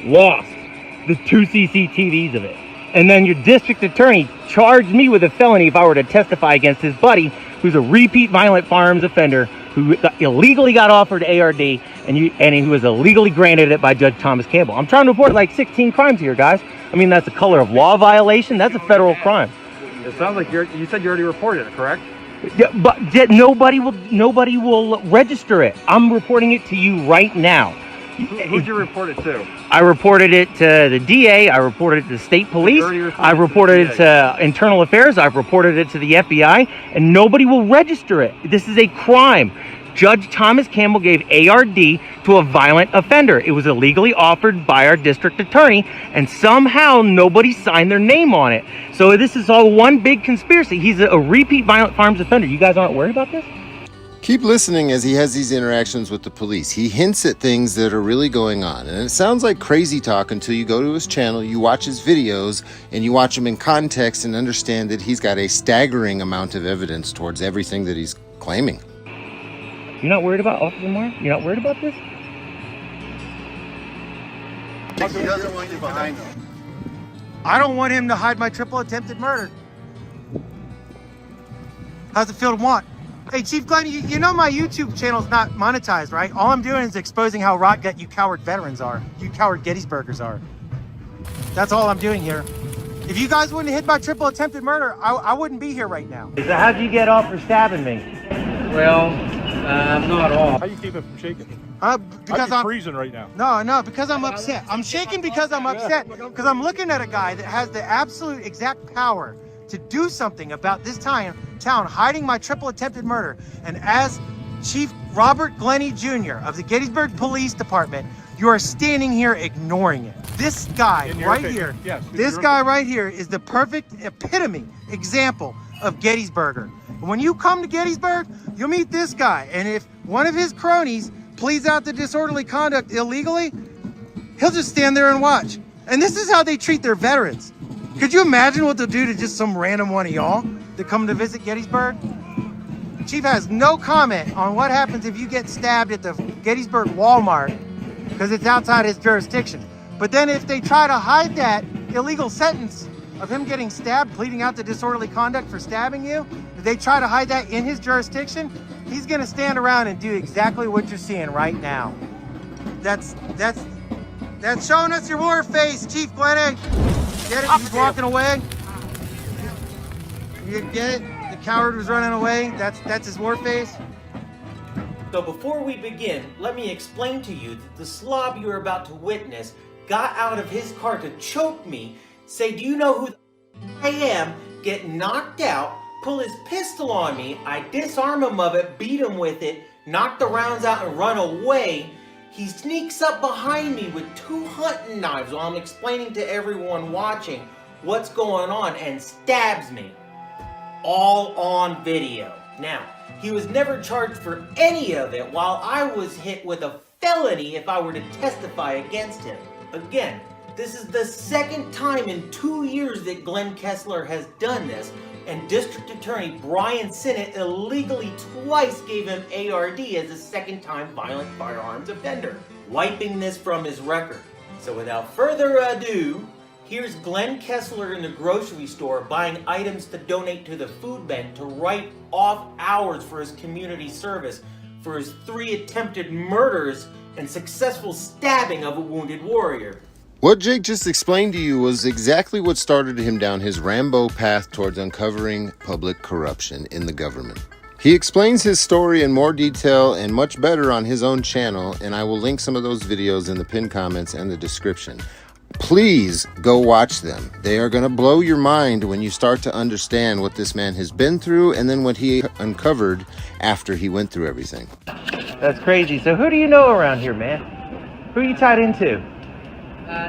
Speaker 2: lost the 2 CCTVs of it. And then your district attorney charged me with a felony if I were to testify against his buddy, who's a repeat violent firearms offender, who illegally got offered ARD, and he was illegally granted it by Judge Thomas Campbell. I'm trying to report like 16 crimes here, guys. I mean, that's a color of law violation. That's a federal crime.
Speaker 10: It sounds like you said you already reported it, correct?
Speaker 2: Yeah, but nobody will register it. I'm reporting it to you right now.
Speaker 10: Who'd you report it to?
Speaker 2: I reported it to the DA. I reported it to the state police. I reported it to internal affairs. I've reported it to the FBI, and nobody will register it. This is a crime. Judge Thomas Campbell gave ARD to a violent offender. It was illegally offered by our district attorney, and somehow nobody signed their name on it. So this is all one big conspiracy. He's a repeat violent firearms offender. You guys aren't worried about this?
Speaker 22: Keep listening as he has these interactions with the police. He hints at things that are really going on. And it sounds like crazy talk until you go to his channel, you watch his videos, and you watch them in context and understand that he's got a staggering amount of evidence towards everything that he's claiming.
Speaker 2: You're not worried about Officer Moore? You're not worried about this?
Speaker 9: He doesn't want you behind him.
Speaker 11: I don't want him to hide my triple attempted murder. How's it feel to want? Hey, Chief Glenn, you know my YouTube channel's not monetized, right? All I'm doing is exposing how rot gut you coward veterans are. You coward Gettysburgers are. That's all I'm doing here. If you guys wouldn't hit my triple attempted murder, I wouldn't be here right now.
Speaker 2: So how'd you get off for stabbing me?
Speaker 21: Well, not all.
Speaker 20: How you keep it from shaking?
Speaker 11: Because I'm
Speaker 20: freezing right now.
Speaker 11: No, because I'm upset. I'm shaking because I'm upset. Because I'm looking at a guy that has the absolute exact power to do something about this town hiding my triple attempted murder. And as Chief Robert Glennie Jr. of the Gettysburg Police Department, you are standing here ignoring it. This guy right here, this guy right here is the perfect epitome example of Gettysburger. When you come to Gettysburg, you'll meet this guy. And if one of his cronies pleads out the disorderly conduct illegally, he'll just stand there and watch. And this is how they treat their veterans. Could you imagine what they'll do to just some random one of y'all that come to visit Gettysburg? Chief has no comment on what happens if you get stabbed at the Gettysburg Walmart because it's outside his jurisdiction. But then if they try to hide that illegal sentence of him getting stabbed, pleading out the disorderly conduct for stabbing you, if they try to hide that in his jurisdiction, he's gonna stand around and do exactly what you're seeing right now. That's showing us your war face, Chief Glennie. Get it? He's walking away. You get it? The coward was running away. That's his war face.
Speaker 2: So before we begin, let me explain to you that the slob you're about to witness got out of his car to choke me, say, "Do you know who I am?" get knocked out, pull his pistol on me, I disarm him of it, beat him with it, knock the rounds out and run away. He sneaks up behind me with 2 hunting knives while I'm explaining to everyone watching what's going on and stabs me. All on video. Now, he was never charged for any of it while I was hit with a felony if I were to testify against him. Again,
Speaker 11: This is the second time in 2 years that Glenn Kessler has done this, and District Attorney Brian Sinnott illegally twice gave him ARD as a second-time violent firearms offender, wiping this from his record. So without further ado, here's Glenn Kessler in the grocery store buying items to donate to the food bank to write off hours for his community service for his 3 attempted murders and successful stabbing of a wounded warrior.
Speaker 22: What Jake just explained to you was exactly what started him down his Rambo path towards uncovering public corruption in the government. He explains his story in more detail and much better on his own channel, and I will link some of those videos in the pinned comments and the description. Please go watch them. They are going to blow your mind when you start to understand what this man has been through and then what he uncovered after he went through everything.
Speaker 2: That's crazy. So who do you know around here, man? Who are you tied into?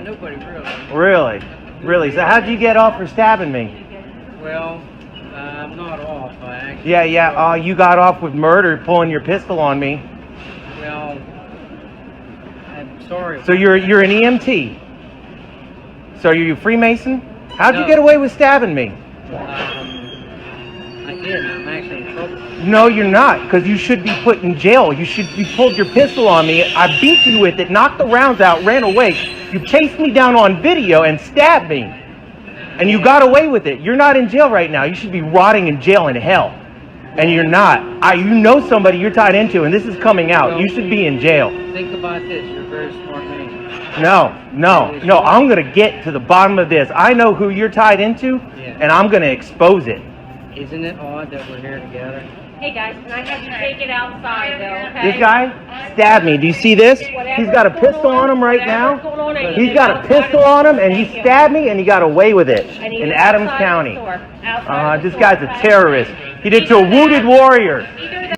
Speaker 12: Nobody really.
Speaker 2: Really? Really? So how'd you get off for stabbing me?
Speaker 12: Well, I'm not off. I actually.
Speaker 2: Yeah. You got off with murder, pulling your pistol on me.
Speaker 12: Well, I'm sorry.
Speaker 2: So you're an EMT. So are you a Freemason? How'd you get away with stabbing me?
Speaker 12: I did. I'm actually in trouble.
Speaker 2: No, you're not, because you should be put in jail. You pulled your pistol on me. I beat you with it, knocked the rounds out, ran away. You chased me down on video and stabbed me. And you got away with it. You're not in jail right now. You should be rotting in jail in hell. And you're not. You know somebody you're tied into, and this is coming out. You should be in jail.
Speaker 12: Think about this. You're a very smart man.
Speaker 2: No. I'm going to get to the bottom of this. I know who you're tied into, and I'm going to expose it.
Speaker 12: Isn't it odd that we're here together?
Speaker 13: Hey guys, can I have you take it outside though, okay?
Speaker 2: This guy stabbed me. Do you see this? He's got a pistol on him right now. He's got a pistol on him, and he stabbed me, and he got away with it in Adams County. This guy's a terrorist. He did to a wounded warrior.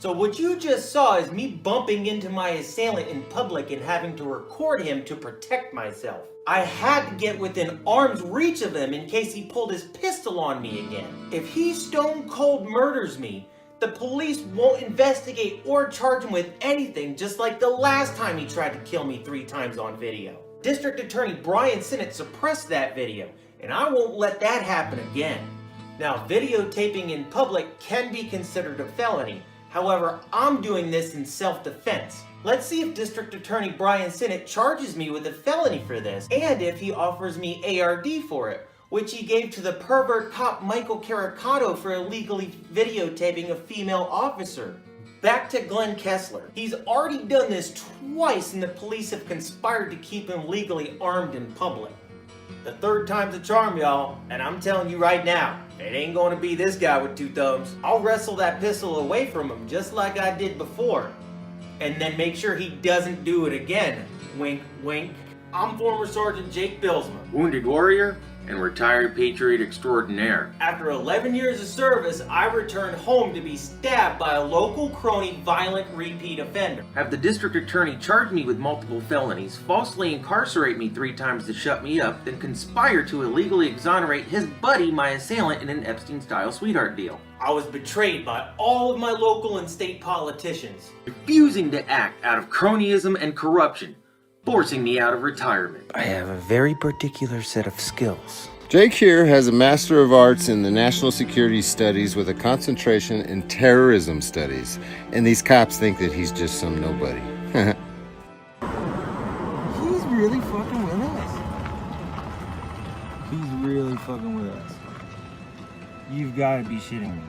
Speaker 11: So what you just saw is me bumping into my assailant in public and having to record him to protect myself. I had to get within arm's reach of him in case he pulled his pistol on me again. If he stone cold murders me, the police won't investigate or charge him with anything, just like the last time he tried to kill me 3 times on video. District Attorney Brian Sinnott suppressed that video, and I won't let that happen again. Now, videotaping in public can be considered a felony. However, I'm doing this in self-defense. Let's see if District Attorney Brian Sinnott charges me with a felony for this, and if he offers me ARD for it, which he gave to the pervert cop Michael Caricato for illegally videotaping a female officer. Back to Glenn Kessler. He's already done this twice, and the police have conspired to keep him legally armed in public. The 3rd time's a charm, y'all, and I'm telling you right now, it ain't gonna be this guy with 2 thumbs. I'll wrestle that pistol away from him just like I did before, and then make sure he doesn't do it again. Wink, wink. I'm former Sergeant Jake Bilsma,
Speaker 2: Wounded warrior and retired patriot extraordinaire.
Speaker 11: After 11 years of service, I returned home to be stabbed by a local crony violent repeat offender.
Speaker 2: Have the district attorney charge me with multiple felonies, falsely incarcerate me 3 times to shut me up, then conspire to illegally exonerate his buddy, my assailant, in an Epstein-style sweetheart deal.
Speaker 11: I was betrayed by all of my local and state politicians,
Speaker 2: refusing to act out of cronyism and corruption, forcing me out of retirement. I have a very particular set of skills.
Speaker 22: Jake here has a Master of Arts in the National Security Studies with a concentration in terrorism studies. And these cops think that he's just some nobody.
Speaker 2: He's really fucking with us. He's really fucking with us. You've got to be shitting me.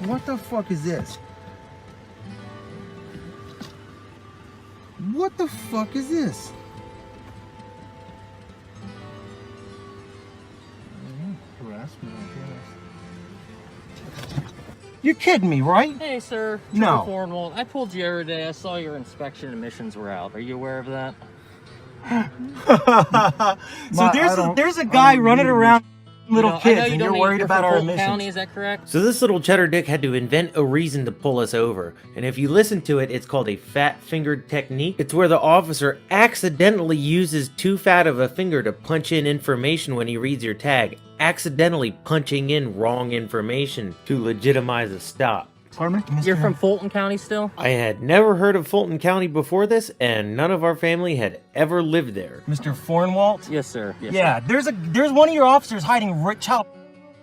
Speaker 2: What the fuck is this? What the fuck is this? You're kidding me, right?
Speaker 12: Hey, sir.
Speaker 2: No.
Speaker 12: Cornwall. I pulled you every day. I saw your inspection emissions were out. Are you aware of that?
Speaker 11: So there's a guy running around little kids, and you're worried about our emissions.
Speaker 12: County, is that correct?
Speaker 2: So this little cheddar dick had to invent a reason to pull us over. And if you listen to it, it's called a fat-fingered technique. It's where the officer accidentally uses too fat of a finger to punch in information when he reads your tag, accidentally punching in wrong information to legitimize a stop.
Speaker 6: Pardon me?
Speaker 12: You're from Fulton County still?
Speaker 2: I had never heard of Fulton County before this, and none of our family had ever lived there.
Speaker 11: Mr. Fornwalt?
Speaker 12: Yes, sir. Yes,
Speaker 11: Yeah,
Speaker 12: sir.
Speaker 11: there's one of your officers hiding child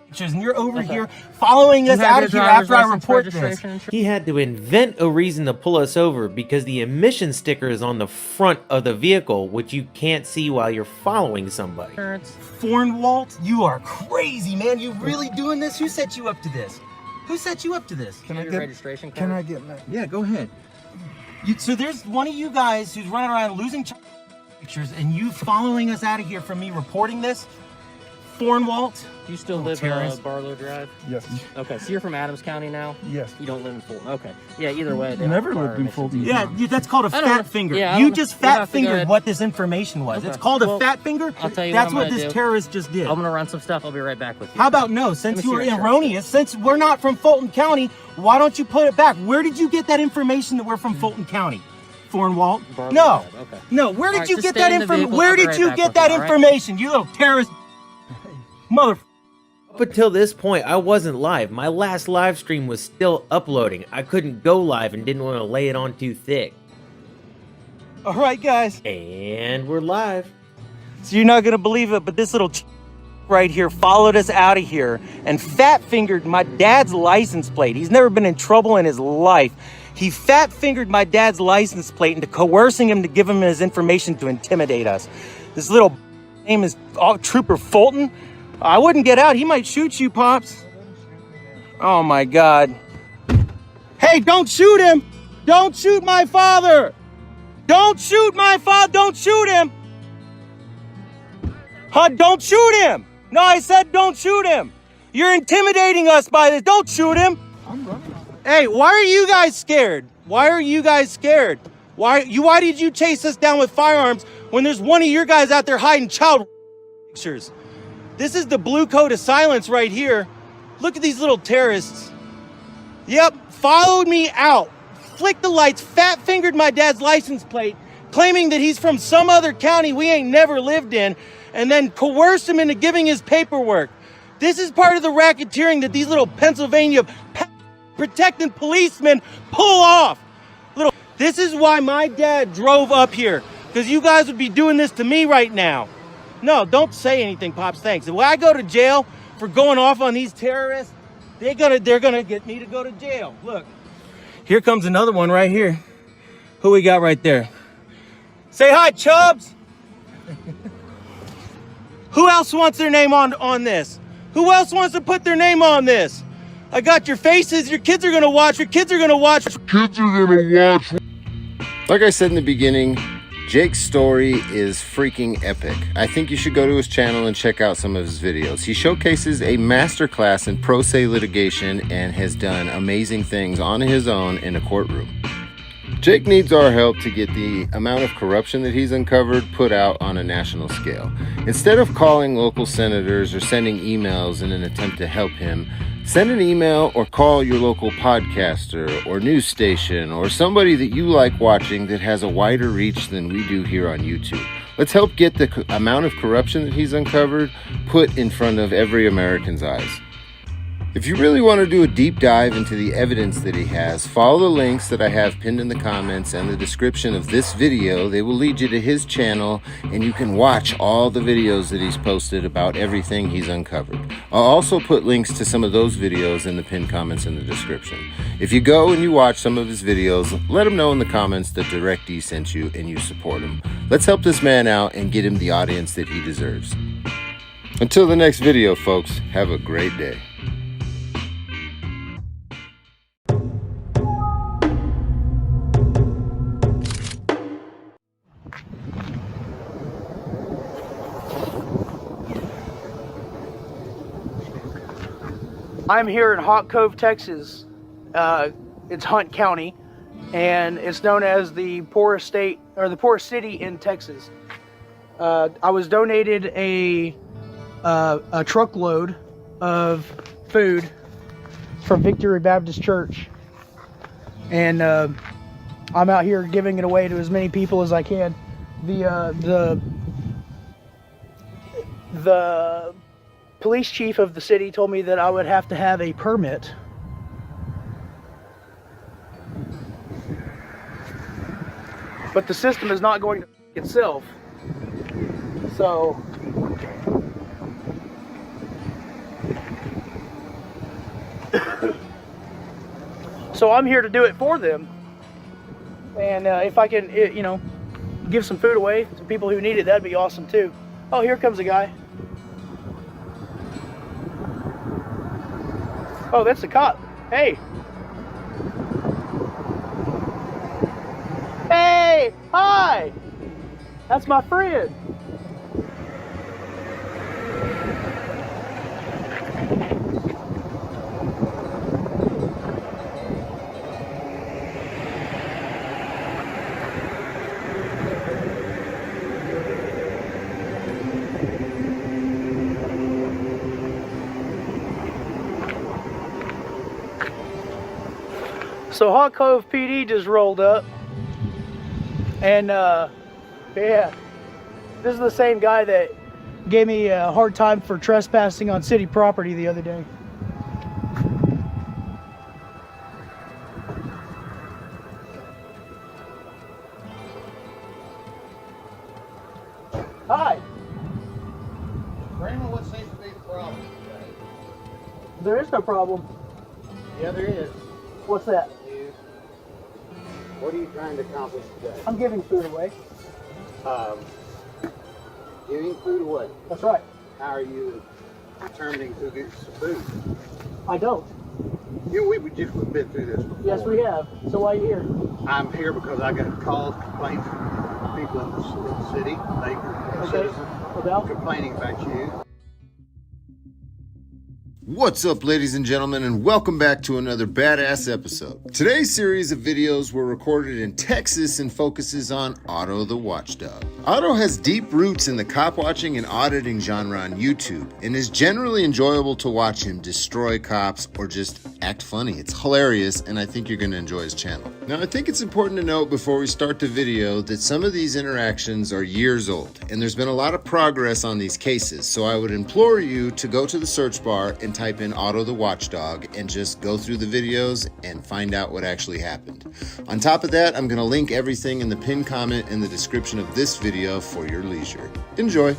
Speaker 11: pictures, and you're over here following us out of here after I report this.
Speaker 2: He had to invent a reason to pull us over because the emission sticker is on the front of the vehicle, which you can't see while you're following somebody.
Speaker 11: Fornwalt, you are crazy, man. You really doing this? Who set you up to this? Who set you up to this?
Speaker 12: Can I get registration card?
Speaker 11: Can I get my... Yeah, go ahead. So there's one of you guys who's running around losing pictures, and you following us out of here from me reporting this? Fornwalt?
Speaker 12: Do you still live Barlow Drive?
Speaker 20: Yes.
Speaker 12: Okay, so you're from Adams County now?
Speaker 20: Yes.
Speaker 12: You don't live in Fulton. Okay. Yeah, either way.
Speaker 20: Never lived in Fulton.
Speaker 11: Yeah, that's called a fat finger.
Speaker 12: Yeah,
Speaker 11: you just fat fingered what this information was.
Speaker 12: Okay.
Speaker 11: It's called a fat finger.
Speaker 12: I'll tell you
Speaker 11: that's
Speaker 12: what
Speaker 11: this terrorist just did.
Speaker 12: I'm gonna run some stuff. I'll be right back with you.
Speaker 11: How about no? Since you were erroneous, since we're not from Fulton County, why don't you put it back? Where did you get that information that we're from Fulton County? Fornwalt? No.
Speaker 12: Okay.
Speaker 11: No, where did you
Speaker 12: just
Speaker 11: get
Speaker 12: stay
Speaker 11: that
Speaker 12: in the
Speaker 11: information?
Speaker 12: vehicle.
Speaker 11: Where
Speaker 12: I'll be
Speaker 11: did
Speaker 12: right
Speaker 11: you
Speaker 12: back
Speaker 11: get
Speaker 12: with
Speaker 11: that
Speaker 12: you, all right?
Speaker 11: information? You little terrorist mother.
Speaker 2: Up until this point, I wasn't live. My last live stream was still uploading. I couldn't go live and didn't want to lay it on too thick.
Speaker 11: All right, guys.
Speaker 2: And we're live.
Speaker 11: So you're not going to believe it, but this little right here followed us out of here and fat-fingered my dad's license plate. He's never been in trouble in his life. He fat-fingered my dad's license plate into coercing him to give him his information to intimidate us. This little name is Trooper Fulton. I wouldn't get out. He might shoot you, Pops. Oh, my God. Hey, don't shoot him. Don't shoot my father. Don't shoot my father. Don't shoot him. Huh? Don't shoot him. No, I said don't shoot him. You're intimidating us by this. Don't shoot him.
Speaker 20: I'm running.
Speaker 11: Hey, why are you guys scared? Why are you guys scared? Why did you chase us down with firearms when there's one of your guys out there hiding child pictures? This is the blue code of silence right here. Look at these little terrorists. Yep, followed me out, flicked the lights, fat-fingered my dad's license plate, claiming that he's from some other county we ain't never lived in, and then coerced him into giving his paperwork. This is part of the racketeering that these little Pennsylvania protecting policemen pull off. This is why my dad drove up here, because you guys would be doing this to me right now. No, don't say anything, Pops, thanks. When I go to jail for going off on these terrorists, they're gonna get me to go to jail. Look, here comes another one right here. Who we got right there? Say hi, Chubbs. Who else wants their name on this? Who else wants to put their name on this? I got your faces. Your kids are gonna watch. Your kids are gonna watch.
Speaker 22: Kids are gonna watch. Like I said in the beginning, Jake's story is freaking epic. I think you should go to his channel and check out some of his videos. He showcases a masterclass in pro se litigation and has done amazing things on his own in a courtroom. Jake needs our help to get the amount of corruption that he's uncovered put out on a national scale. Instead of calling local senators or sending emails in an attempt to help him, send an email or call your local podcaster or news station or somebody that you like watching that has a wider reach than we do here on YouTube. Let's help get the amount of corruption that he's uncovered put in front of every American's eyes. If you really want to do a deep dive into the evidence that he has, follow the links that I have pinned in the comments and the description of this video. They will lead you to his channel and you can watch all the videos that he's posted about everything he's uncovered. I'll also put links to some of those videos in the pinned comments in the description. If you go and you watch some of his videos, let him know in the comments that Direct D sent you and you support him. Let's help this man out and get him the audience that he deserves. Until the next video, folks, have a great day.
Speaker 8: I'm here in Hawk Cove, Texas. It's Hunt County, and it's known as the poorest state or the poorest city in Texas. I was donated a truckload of food from Victory Baptist Church, and I'm out here giving it away to as many people as I can. The police chief of the city told me that I would have to have a permit but the system is not going to itself. So so I'm here to do it for them. And if I can, you know, give some food away to people who need it, that'd be awesome too. Oh, here comes a guy. Oh, that's the cop. Hey. Hey, hi. That's my friend. So Hot Cove PD just rolled up, and yeah, this is the same guy that gave me a hard time for trespassing on city property the other day. Hi.
Speaker 15: Raymond, what seems to be the problem today?
Speaker 8: There is no problem.
Speaker 15: Yeah, there is.
Speaker 8: What's that?
Speaker 15: What are you trying to accomplish today?
Speaker 8: I'm giving food away.
Speaker 15: Giving food away?
Speaker 8: That's right.
Speaker 15: How are you determining who gets the food?
Speaker 8: I don't.
Speaker 15: We've just been through this before.
Speaker 8: Yes, we have. So why are you here?
Speaker 15: I'm here because I got calls, complaints from people in the city, neighbors, citizens, complaining about you.
Speaker 22: What's up, ladies and gentlemen, and welcome back to another badass episode. Today's series of videos were recorded in Texas and focuses on Otto the Watchdog. Otto has deep roots in the cop watching and auditing genre on YouTube, and is generally enjoyable to watch him destroy cops or just act funny. It's hilarious, and I think you're going to enjoy his channel. Now, I think it's important to note before we start the video that some of these interactions are years old, and there's been a lot of progress on these cases, so I would implore you to go to the search bar and type in Otto the Watchdog and just go through the videos and find out what actually happened. On top of that, I'm going to link everything in the pinned comment in the description of this video for your leisure. Enjoy.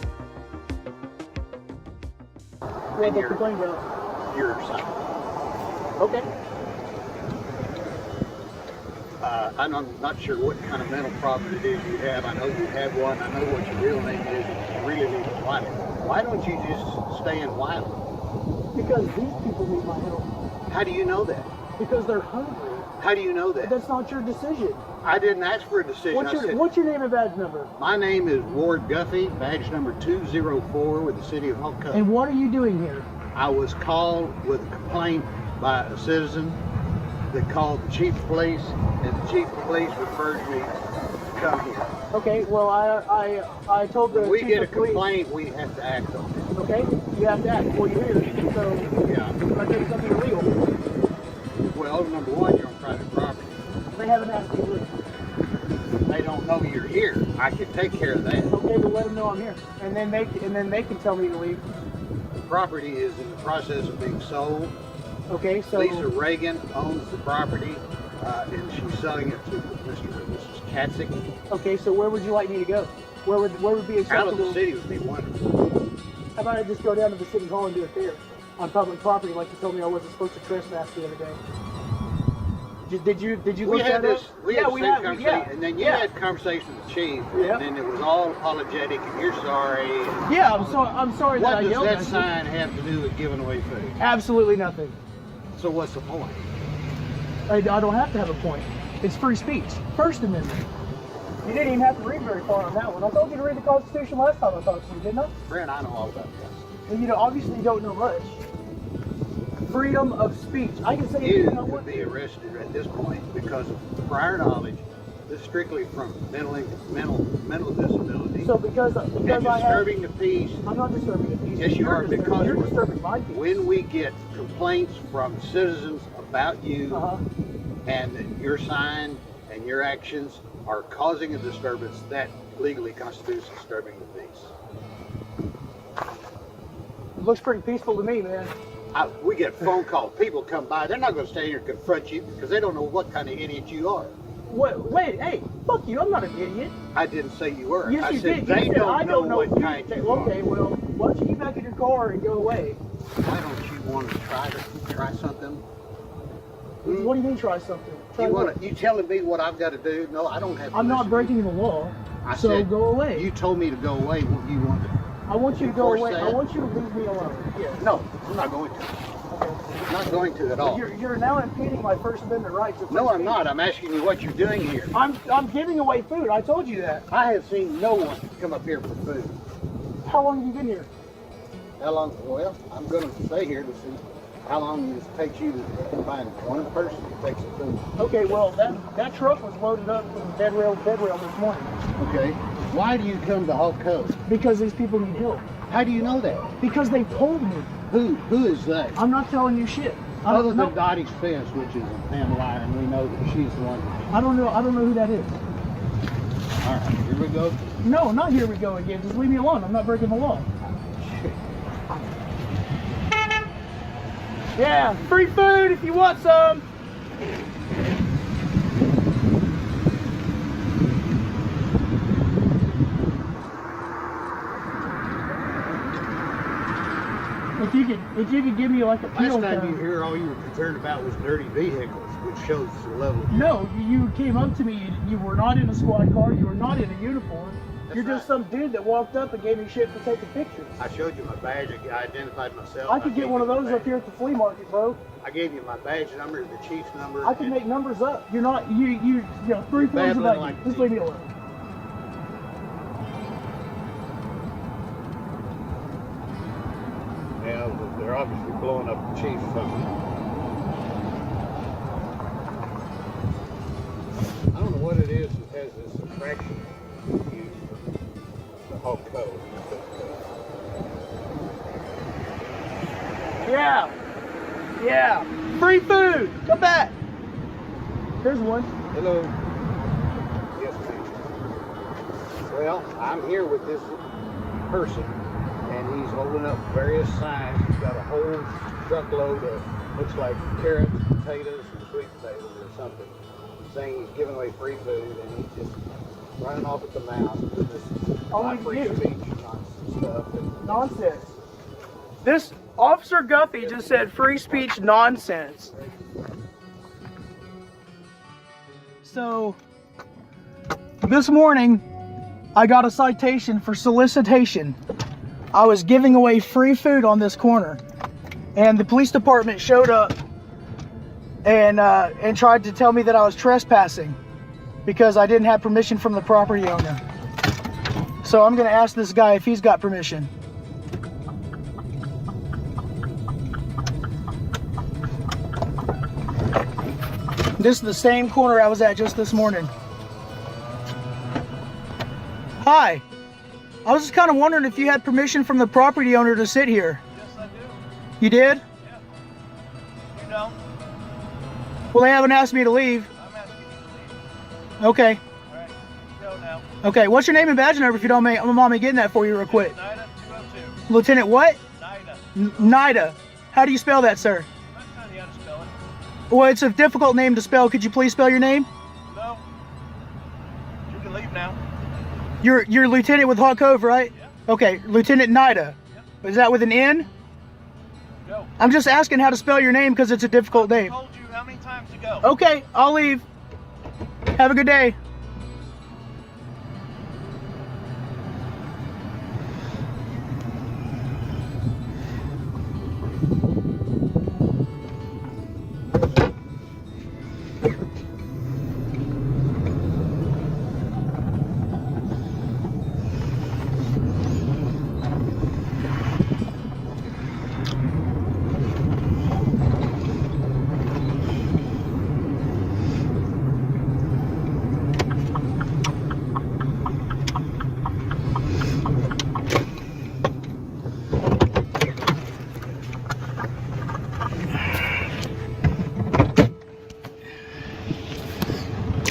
Speaker 8: What the complaint about?
Speaker 15: Your son.
Speaker 8: Okay.
Speaker 15: I'm not sure what kind of mental problem it is you have. I know you have one. I know what your real name is. You really need to Wiley. Why don't you just stay in Wiley?
Speaker 8: Because these people need my help.
Speaker 15: How do you know that?
Speaker 8: Because they're hungry.
Speaker 15: How do you know that?
Speaker 8: That's not your decision.
Speaker 15: I didn't ask for a decision.
Speaker 8: What's your name and badge number?
Speaker 15: My name is Ward Guffey, badge number 204 with the city of Hot Cove.
Speaker 8: And what are you doing here?
Speaker 15: I was called with a complaint by a citizen that called the chief of police, and the chief of police referred me to come here.
Speaker 8: Okay, well, I told the
Speaker 15: when we
Speaker 8: chief
Speaker 15: get a
Speaker 8: of police,
Speaker 15: complaint, we have to act on it.
Speaker 8: Okay, you have to act before you're here. So,
Speaker 15: yeah,
Speaker 8: I think something illegal.
Speaker 15: Well, number one, you're on private property.
Speaker 8: They haven't asked me to leave.
Speaker 15: They don't know you're here. I can take care of that.
Speaker 8: Okay, but let them know I'm here, and then they can tell me to leave.
Speaker 15: The property is in the process of being sold.
Speaker 8: Okay, so
Speaker 15: Lisa Reagan owns the property, and she's selling it to Mr. and Mrs. Katzik.
Speaker 8: Okay, so where would you like me to go? Where would be acceptable?
Speaker 15: Out of the city would be wonderful.
Speaker 8: How about I just go down to the city hall and do it there on public property, like you told me I wasn't supposed to trespass the other day? Did you
Speaker 15: We
Speaker 8: look
Speaker 15: had
Speaker 8: that
Speaker 15: this.
Speaker 8: up?
Speaker 15: We had the same conversation, and then you had conversation with the chief, and then it was all apologetic, and you're sorry.
Speaker 8: Yeah, I'm sorry that I yelled at you.
Speaker 15: What does that sign have to do with giving away food?
Speaker 8: Absolutely nothing.
Speaker 15: So what's the point?
Speaker 8: I don't have to have a point. It's free speech. First Amendment. You didn't even have to read very far on that one. I told you to read the Constitution last time I talked to you, didn't I?
Speaker 15: Friend, I know all about that.
Speaker 8: And you obviously don't know much. Freedom of speech. I can say
Speaker 15: you
Speaker 8: anything I want.
Speaker 15: could be arrested at this point because of prior knowledge. This is strictly from mental disability.
Speaker 8: So because
Speaker 15: and disturbing the peace.
Speaker 8: I'm not disturbing the peace.
Speaker 15: Yes, you are, because
Speaker 8: you're disturbing my peace.
Speaker 15: When we get complaints from citizens about you and that your sign and your actions are causing a disturbance, that legally constitutes disturbing the peace.
Speaker 8: It looks pretty peaceful to me, man.
Speaker 15: We get phone calls. People come by. They're not going to stay here and confront you because they don't know what kind of idiot you are.
Speaker 8: What? Wait, hey, fuck you. I'm not an idiot.
Speaker 15: I didn't say you were.
Speaker 8: Yes,
Speaker 15: I
Speaker 8: you
Speaker 15: said
Speaker 8: did.
Speaker 15: they
Speaker 8: You said,
Speaker 15: don't
Speaker 8: I don't know
Speaker 15: what kind you are.
Speaker 8: Okay, well, why don't you get back in your car and go away?
Speaker 15: Why don't you want to try something?
Speaker 8: What do you mean try something?
Speaker 15: You telling me what I've got to do? No, I don't have to.
Speaker 8: I'm not breaking the law. So
Speaker 15: said,
Speaker 8: go away.
Speaker 15: You told me to go away. What you want to?
Speaker 8: I want you to go away.
Speaker 15: That?
Speaker 8: I want you to leave me alone. Yes.
Speaker 15: No, I'm not going to. Okay. I'm not going to at all.
Speaker 8: You're now impeding my First Amendment rights.
Speaker 15: No, I'm not. I'm asking you what you're doing here.
Speaker 8: I'm giving away food. I told you that.
Speaker 15: I have seen no one come up here for food.
Speaker 8: How long have you been here?
Speaker 15: How long? Well, I'm going to stay here to see how long it takes you to find one person to take some food.
Speaker 8: Okay, well, that truck was loaded up from bed rail this morning.
Speaker 15: Okay. Why do you come to Hawk Cove?
Speaker 8: Because these people need help.
Speaker 15: How do you know that?
Speaker 8: Because they told me.
Speaker 15: Who is that?
Speaker 8: I'm not telling you shit.
Speaker 15: Other than Dottie Spence, which is a damn liar, and we know that she's the one.
Speaker 8: I don't know who that is.
Speaker 15: All right, here we go.
Speaker 8: No, not here we go again. Just leave me alone. I'm not breaking the law. Yeah, free food if you want some. If you could give me like a
Speaker 15: Last time you hear, all you were concerned about was dirty vehicles, which shows the level.
Speaker 8: No, you came up to me. You were not in a squad car. You were not in a uniform. You're just some dude that walked up and gave me shit for taking pictures.
Speaker 15: I showed you my badge. I identified myself.
Speaker 8: I could get one of those up here at the flea market, bro.
Speaker 15: I gave you my badge number, the chief's number.
Speaker 8: I can make numbers up. You're not. You know, 3 floors about you. Just leave me alone.
Speaker 15: Yeah, they're obviously blowing up the chief something. I don't know what it is that has this attraction to you, the whole code.
Speaker 8: Yeah. Yeah. Free food. Come back. Here's one.
Speaker 15: Hello. Yes, ma'am. Well, I'm here with this person, and he's holding up various signs. He's got a whole truckload of, looks like carrots, potatoes, and sweet potatoes or something, saying he's giving away free food, and he's just running off at the mouth with this free speech stuff.
Speaker 8: Nonsense. This Officer Guffey just said free speech nonsense. So, this morning, I got a citation for solicitation. I was giving away free food on this corner, and the police department showed up and tried to tell me that I was trespassing because I didn't have permission from the property owner. So I'm going to ask this guy if he's got permission. This is the same corner I was at just this morning. Hi. I was just kind of wondering if you had permission from the property owner to sit here.
Speaker 4: Yes, I do.
Speaker 8: You did?
Speaker 4: Yeah. You don't?
Speaker 8: Well, they haven't asked me to leave.
Speaker 4: I'm asking you to leave.
Speaker 8: Okay.
Speaker 4: All right. Go now.
Speaker 8: Okay, what's your name and badge number if you don't mind? I'm me getting that for you real quick.
Speaker 4: Leonidas 202.
Speaker 8: Lieutenant what?
Speaker 4: Nida.
Speaker 8: Nida. How do you spell that, sir?
Speaker 4: I'm telling you how to spell it.
Speaker 8: Well, it's a difficult name to spell. Could you please spell your name?
Speaker 4: No. You can leave now.
Speaker 8: You're Lieutenant with Hawk Cove, right?
Speaker 4: Yeah.
Speaker 8: Okay, Lieutenant Nida. Yep. Is that with an N?
Speaker 4: Go.
Speaker 8: I'm just asking how to spell your name because it's a difficult name.
Speaker 4: I told you how many times to go.
Speaker 8: Okay, I'll leave. Have a good day.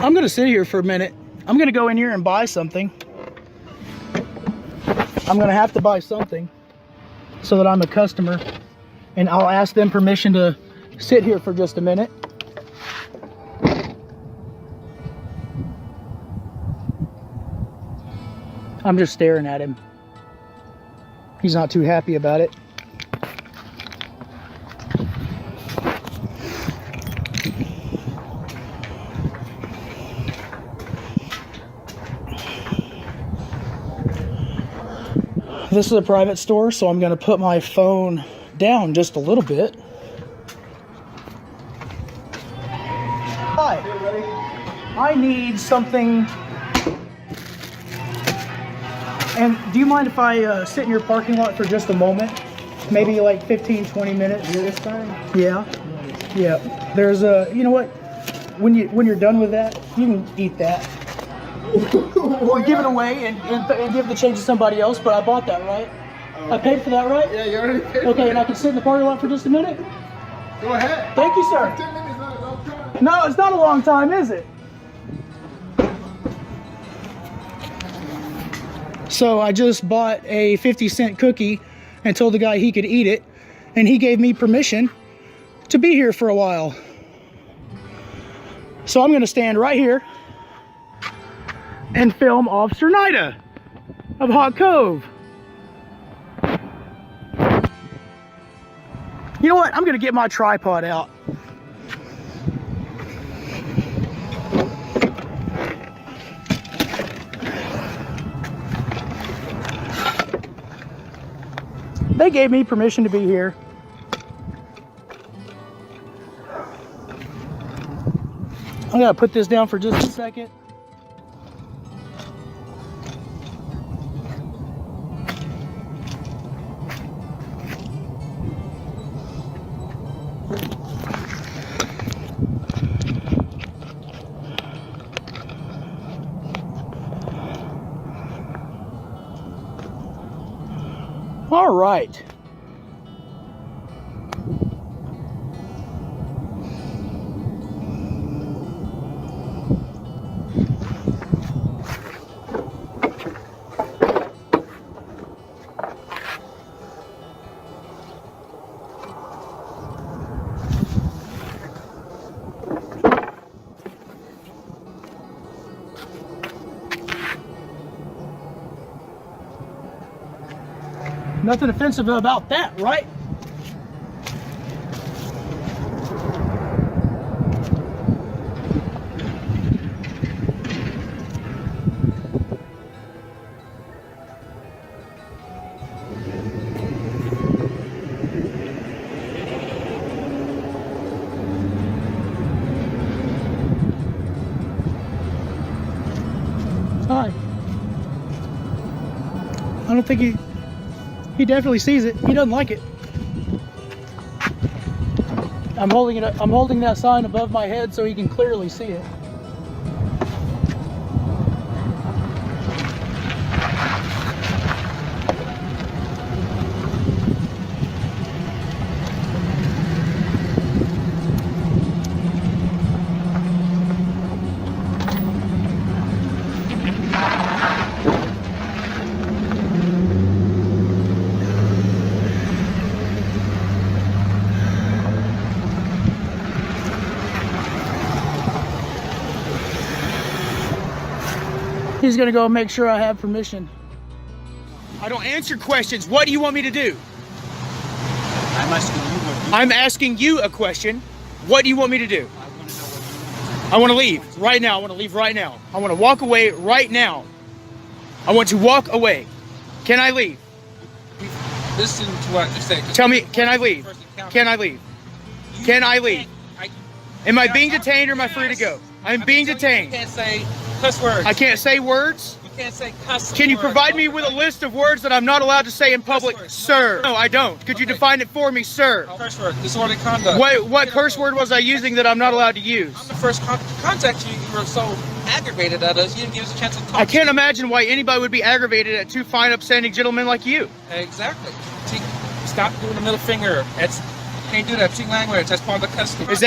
Speaker 8: I'm gonna sit here for a minute. I'm gonna go in here and buy something. I'm gonna have to buy something so that I'm a customer, and I'll ask them permission to sit here for just a minute. I'm just staring at him. He's not too happy about it. This is a private store, so I'm going to put my phone down just a little bit. Hi. I need something. And do you mind if I sit in your parking lot for just a moment? Maybe like 15, 20 minutes. This time? Yeah. Yeah. There's a, you know what? When you're done with that, you can eat that. Or give it away and give the change to somebody else, but I bought that, right? I paid for that, right?
Speaker 7: Yeah, you already paid.
Speaker 8: Okay, and I can sit in the parking lot for just a minute?
Speaker 7: Go ahead.
Speaker 8: Thank you, sir.
Speaker 7: 10 minutes, not a long time.
Speaker 8: No, it's not a long time, is it? So I just bought a 50-cent cookie and told the guy he could eat it, and he gave me permission to be here for a while. So I'm gonna stand right here and film Officer Nida of Hot Cove. You know what? I'm gonna get my tripod out. They gave me permission to be here. I'm gonna put this down for just a second. All right. Nothing offensive about that, right? Hi. I don't think he definitely sees it. He doesn't like it. I'm holding it. I'm holding that sign above my head so he can clearly see it. He's gonna go make sure I have permission. I don't answer questions. What do you want me to do? I'm asking you a question. What do you want me to do? I want to leave right now. I want to leave right now. I want to walk away right now. I want to walk away. Can I leave?
Speaker 3: Listen to what you're saying.
Speaker 8: Tell me, can I leave? Can I leave? Can I leave? Am I being detained or am I free to go? I'm being detained.
Speaker 3: You can't say cuss words.
Speaker 8: I can't say words?
Speaker 3: You can't say cuss words.
Speaker 8: Can you provide me with a list of words that I'm not allowed to say in public, sir? No, I don't. Could you define it for me, sir?
Speaker 3: Curse word, disorderly conduct.
Speaker 8: What curse word was I using that I'm not allowed to use?
Speaker 3: I'm the first to contact you. You were so aggravated at us, you didn't give us a chance to talk.
Speaker 8: I can't imagine why anybody would be aggravated at two fine, upstanding gentlemen like you.
Speaker 3: Exactly. See, stop doing the middle finger. That's, you can't do that. Cheat language. That's part of the custom.
Speaker 8: Is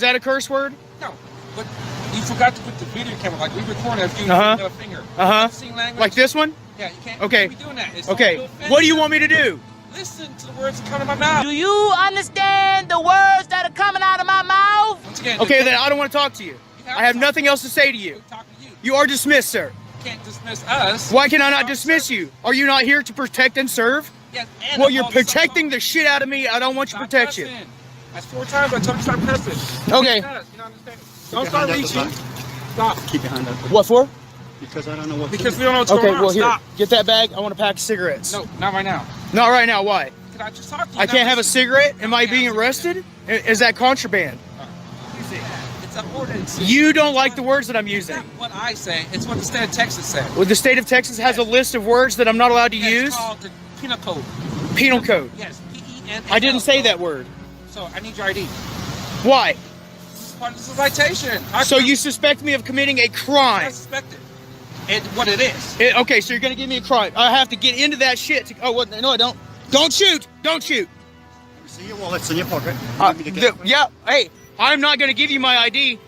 Speaker 8: that a curse word?
Speaker 3: No, but you forgot to put the video camera. Like we recorded if you use the middle finger. Obscene language.
Speaker 8: Like this one?
Speaker 3: Yeah, you can't.
Speaker 8: Okay.
Speaker 3: Be doing that. It's
Speaker 8: okay. What do you want me to do?
Speaker 3: Listen to the words that come out of my mouth.
Speaker 14: Do you understand the words that are coming out of my mouth?
Speaker 3: Once again,
Speaker 8: okay, then I don't want to talk to you. I have nothing else to say to you. You are dismissed, sir.
Speaker 3: can't dismiss us.
Speaker 8: Why can I not dismiss you? Are you not here to protect and serve?
Speaker 3: Yes,
Speaker 8: Well, you're protecting the shit out of me. I don't want your protection.
Speaker 3: That's 4 times I told you stop pressing.
Speaker 8: Okay.
Speaker 3: You don't understand. Don't start reaching. Stop.
Speaker 5: Keep your hand up.
Speaker 8: What for?
Speaker 5: Because I don't know what.
Speaker 3: Because we don't know what's going on.
Speaker 8: Okay, well, here.
Speaker 3: Stop.
Speaker 8: Get that bag. I want a pack of cigarettes.
Speaker 3: No, not right now.
Speaker 8: Not right now. Why?
Speaker 3: Can I just talk to you?
Speaker 8: I can't have a cigarette? Am I being arrested? Is that contraband?
Speaker 3: It's an ordinance.
Speaker 8: You don't like the words that I'm using.
Speaker 3: It's not what I say. It's what the state of Texas said.
Speaker 8: Well, the state of Texas has a list of words that I'm not allowed to use.
Speaker 3: It's called the penal code.
Speaker 8: Penal code.
Speaker 3: Yes, P-E-N-A-L.
Speaker 8: I didn't say that word.
Speaker 3: So I need your ID.
Speaker 8: Why?
Speaker 3: This is part of the citation.
Speaker 8: So you suspect me of committing a crime?
Speaker 3: I suspect it. And what it is.
Speaker 8: Okay, so you're gonna give me a crime. I have to get into that shit. Oh, well, no, I don't. Don't shoot! Don't shoot!
Speaker 5: Let me see your wallet's in your pocket.
Speaker 8: Yeah, hey, I'm not gonna give you my ID.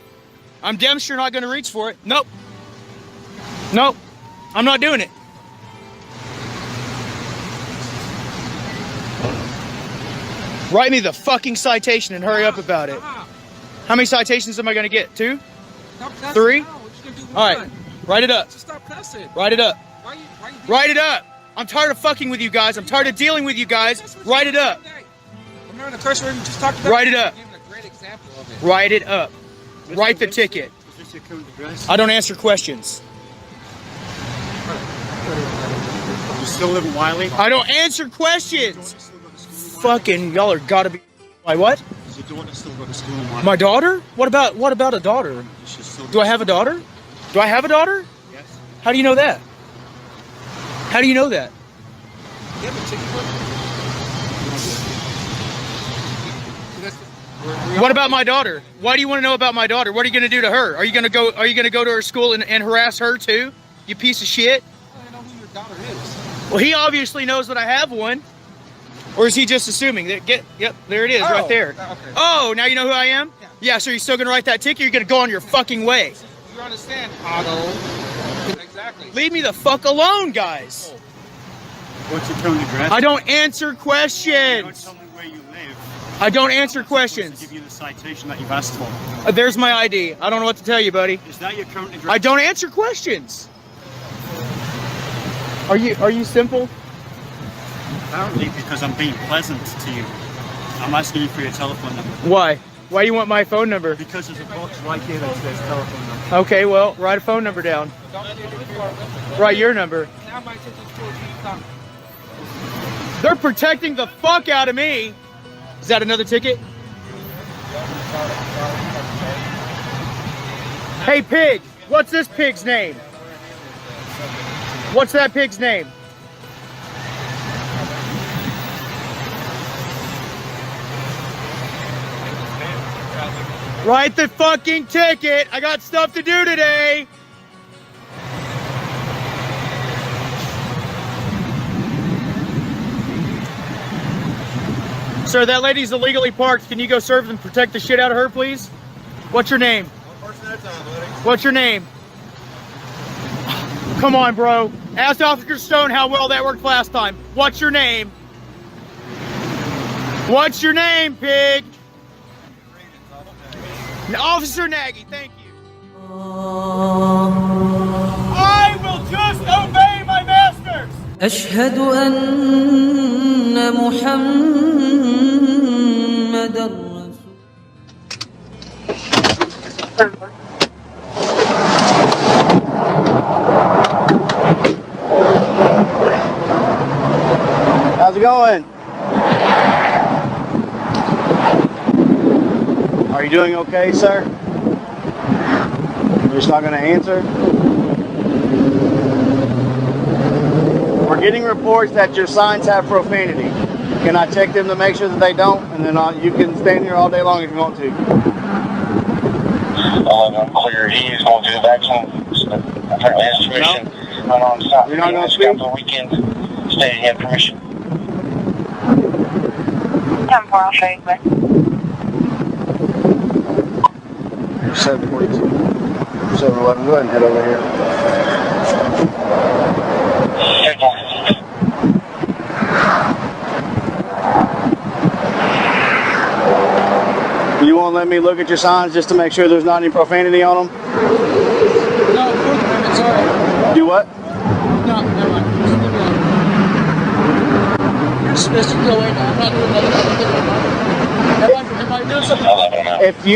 Speaker 8: I'm damn sure not gonna reach for it. Nope. Nope. I'm not doing it. Write me the fucking citation and hurry up about it. How many citations am I gonna get? 2? 3? Alright, write it up.
Speaker 3: Just stop cussing.
Speaker 8: Write it up.
Speaker 3: Why you
Speaker 8: Write it up. I'm tired of fucking with you guys. I'm tired of dealing with you guys. Write it up.
Speaker 3: Remember the curse word you just talked about?
Speaker 8: Write it up.
Speaker 3: You gave a great example of it.
Speaker 8: Write it up. Write the ticket.
Speaker 5: Is this your current address?
Speaker 8: I don't answer questions.
Speaker 5: You still live in Wiley?
Speaker 8: I don't answer questions. Fucking y'all are gotta be. My what?
Speaker 5: Does your daughter still go to school in Wiley?
Speaker 8: My daughter? What about a daughter? Do I have a daughter? Do I have a daughter?
Speaker 5: Yes.
Speaker 8: How do you know that? How do you know that? What about my daughter? Why do you want to know about my daughter? What are you going to do to her? Are you going to go to her school and harass her too? You piece of shit.
Speaker 3: I don't know who your daughter is.
Speaker 8: Well, he obviously knows that I have one. Or is he just assuming that? Yep, there it is, right there.
Speaker 3: Okay.
Speaker 8: Oh, now you know who I am? Yeah, so you're still going to write that ticket? You're going to go on your fucking way.
Speaker 3: You understand, Otto? Exactly.
Speaker 8: Leave me the fuck alone, guys.
Speaker 5: What's your current address?
Speaker 8: I don't answer questions.
Speaker 5: You don't tell me where you live.
Speaker 8: I don't answer questions.
Speaker 5: To give you the citation that you've asked for.
Speaker 8: There's my ID. I don't know what to tell you, buddy.
Speaker 5: Is that your current address?
Speaker 8: I don't answer questions. Are you simple?
Speaker 5: Apparently, because I'm being pleasant to you. I'm asking you for your telephone number.
Speaker 8: Why? Why do you want my phone number?
Speaker 5: Because there's a box right here that says telephone number.
Speaker 8: Okay, well, write a phone number down. Write your number. They're protecting the fuck out of me. Is that another ticket? Hey, pig. What's this pig's name? What's that pig's name? Write the fucking ticket. I got stuff to do today. Sir, that lady's illegally parked. Can you go serve and protect the shit out of her, please? What's your name? What's your name? Come on, bro. Ask Officer Stone how well that worked last time. What's your name? What's your name, pig? Officer Nagy, thank you. I will just obey my masters.
Speaker 17: أشهد أن محمدًا رسول.
Speaker 19: How's it going? Are you doing okay, sir? You're just not going to answer? We're getting reports that your signs have profanity. Can I check them to make sure that they don't? And then you can stand here all day long if you want to.
Speaker 16: I'm clear. He is going to do the vaccine. Apparently his permission. Run on stop.
Speaker 19: You're not going to speak?
Speaker 16: The weekend. State he had permission.
Speaker 13: 10-4, I'll show you quick.
Speaker 19: 742. 711. Go ahead and head over here. You won't let me look at your signs just to make sure there's not any profanity on them?
Speaker 3: No, sorry.
Speaker 19: Do what?
Speaker 8: No, never mind. You're supposed to go in. I'm not doing nothing. Am I doing something?
Speaker 19: If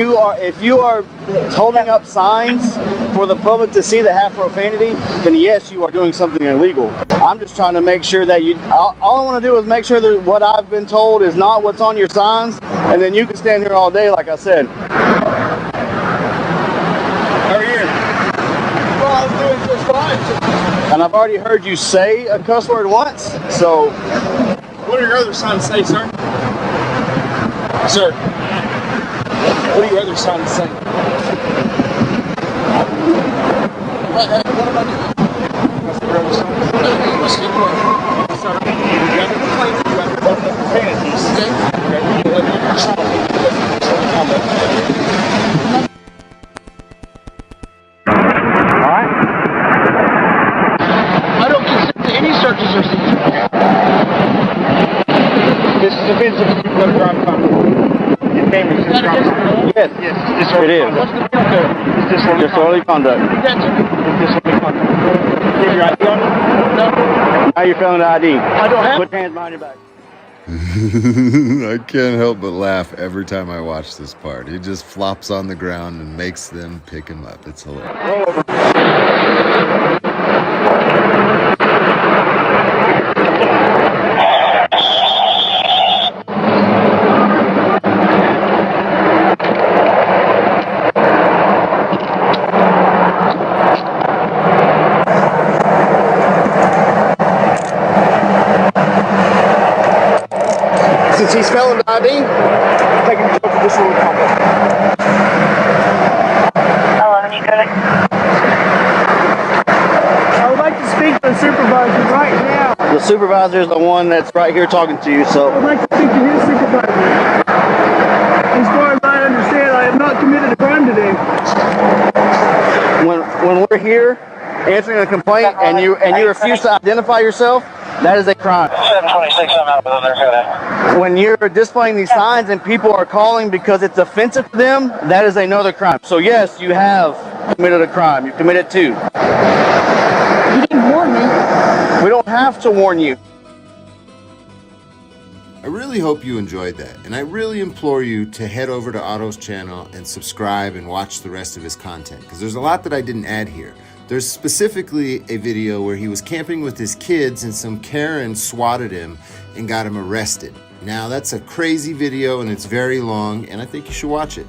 Speaker 19: you are holding up signs for the public to see that have profanity, then yes, you are doing something illegal. I'm just trying to make sure that you. All I want to do is make sure that what I've been told is not what's on your signs, and then you can stand here all day, like I said. How are you?
Speaker 8: Well, I was doing just fine.
Speaker 19: And I've already heard you say a cuss word once, so.
Speaker 8: What do your other signs say, sir? Sir, what do your other signs say? What am I doing? What's your other signs? What's your other signs? Sir, you have a complaint, you have to profanities.
Speaker 19: Alright.
Speaker 8: I don't consent to any searches or seizures.
Speaker 19: This is offensive to the crime conduct. Yes, yes, it is.
Speaker 8: What's the bill code?
Speaker 19: Disorderly conduct.
Speaker 8: Disorderly conduct.
Speaker 19: You have your ID on you?
Speaker 8: No.
Speaker 19: How you feeling the ID?
Speaker 8: I don't have.
Speaker 19: Put your hands behind your back.
Speaker 22: I can't help but laugh every time I watch this part. He just flops on the ground and makes them pick him up. It's hilarious.
Speaker 19: Since he's failing the ID, take him to disorderly conduct.
Speaker 6: I would like to speak to the supervisor right now.
Speaker 19: The supervisor is the one that's right here talking to you, so.
Speaker 6: I would like to speak to his supervisor. As far as I understand, I have not committed a crime today.
Speaker 19: When we're here answering a complaint and you refuse to identify yourself, that is a crime.
Speaker 16: 726, I'm out with them.
Speaker 19: When you're displaying these signs and people are calling because it's offensive to them, that is another crime. So yes, you have committed a crime. You committed two.
Speaker 8: You didn't warn me.
Speaker 19: We don't have to warn you.
Speaker 22: I really hope you enjoyed that, and I really implore you to head over to Otto's channel and subscribe and watch the rest of his content, because there's a lot that I didn't add here. There's specifically a video where he was camping with his kids and some Karen swatted him and got him arrested. Now that's a crazy video and it's very long, and I think you should watch it.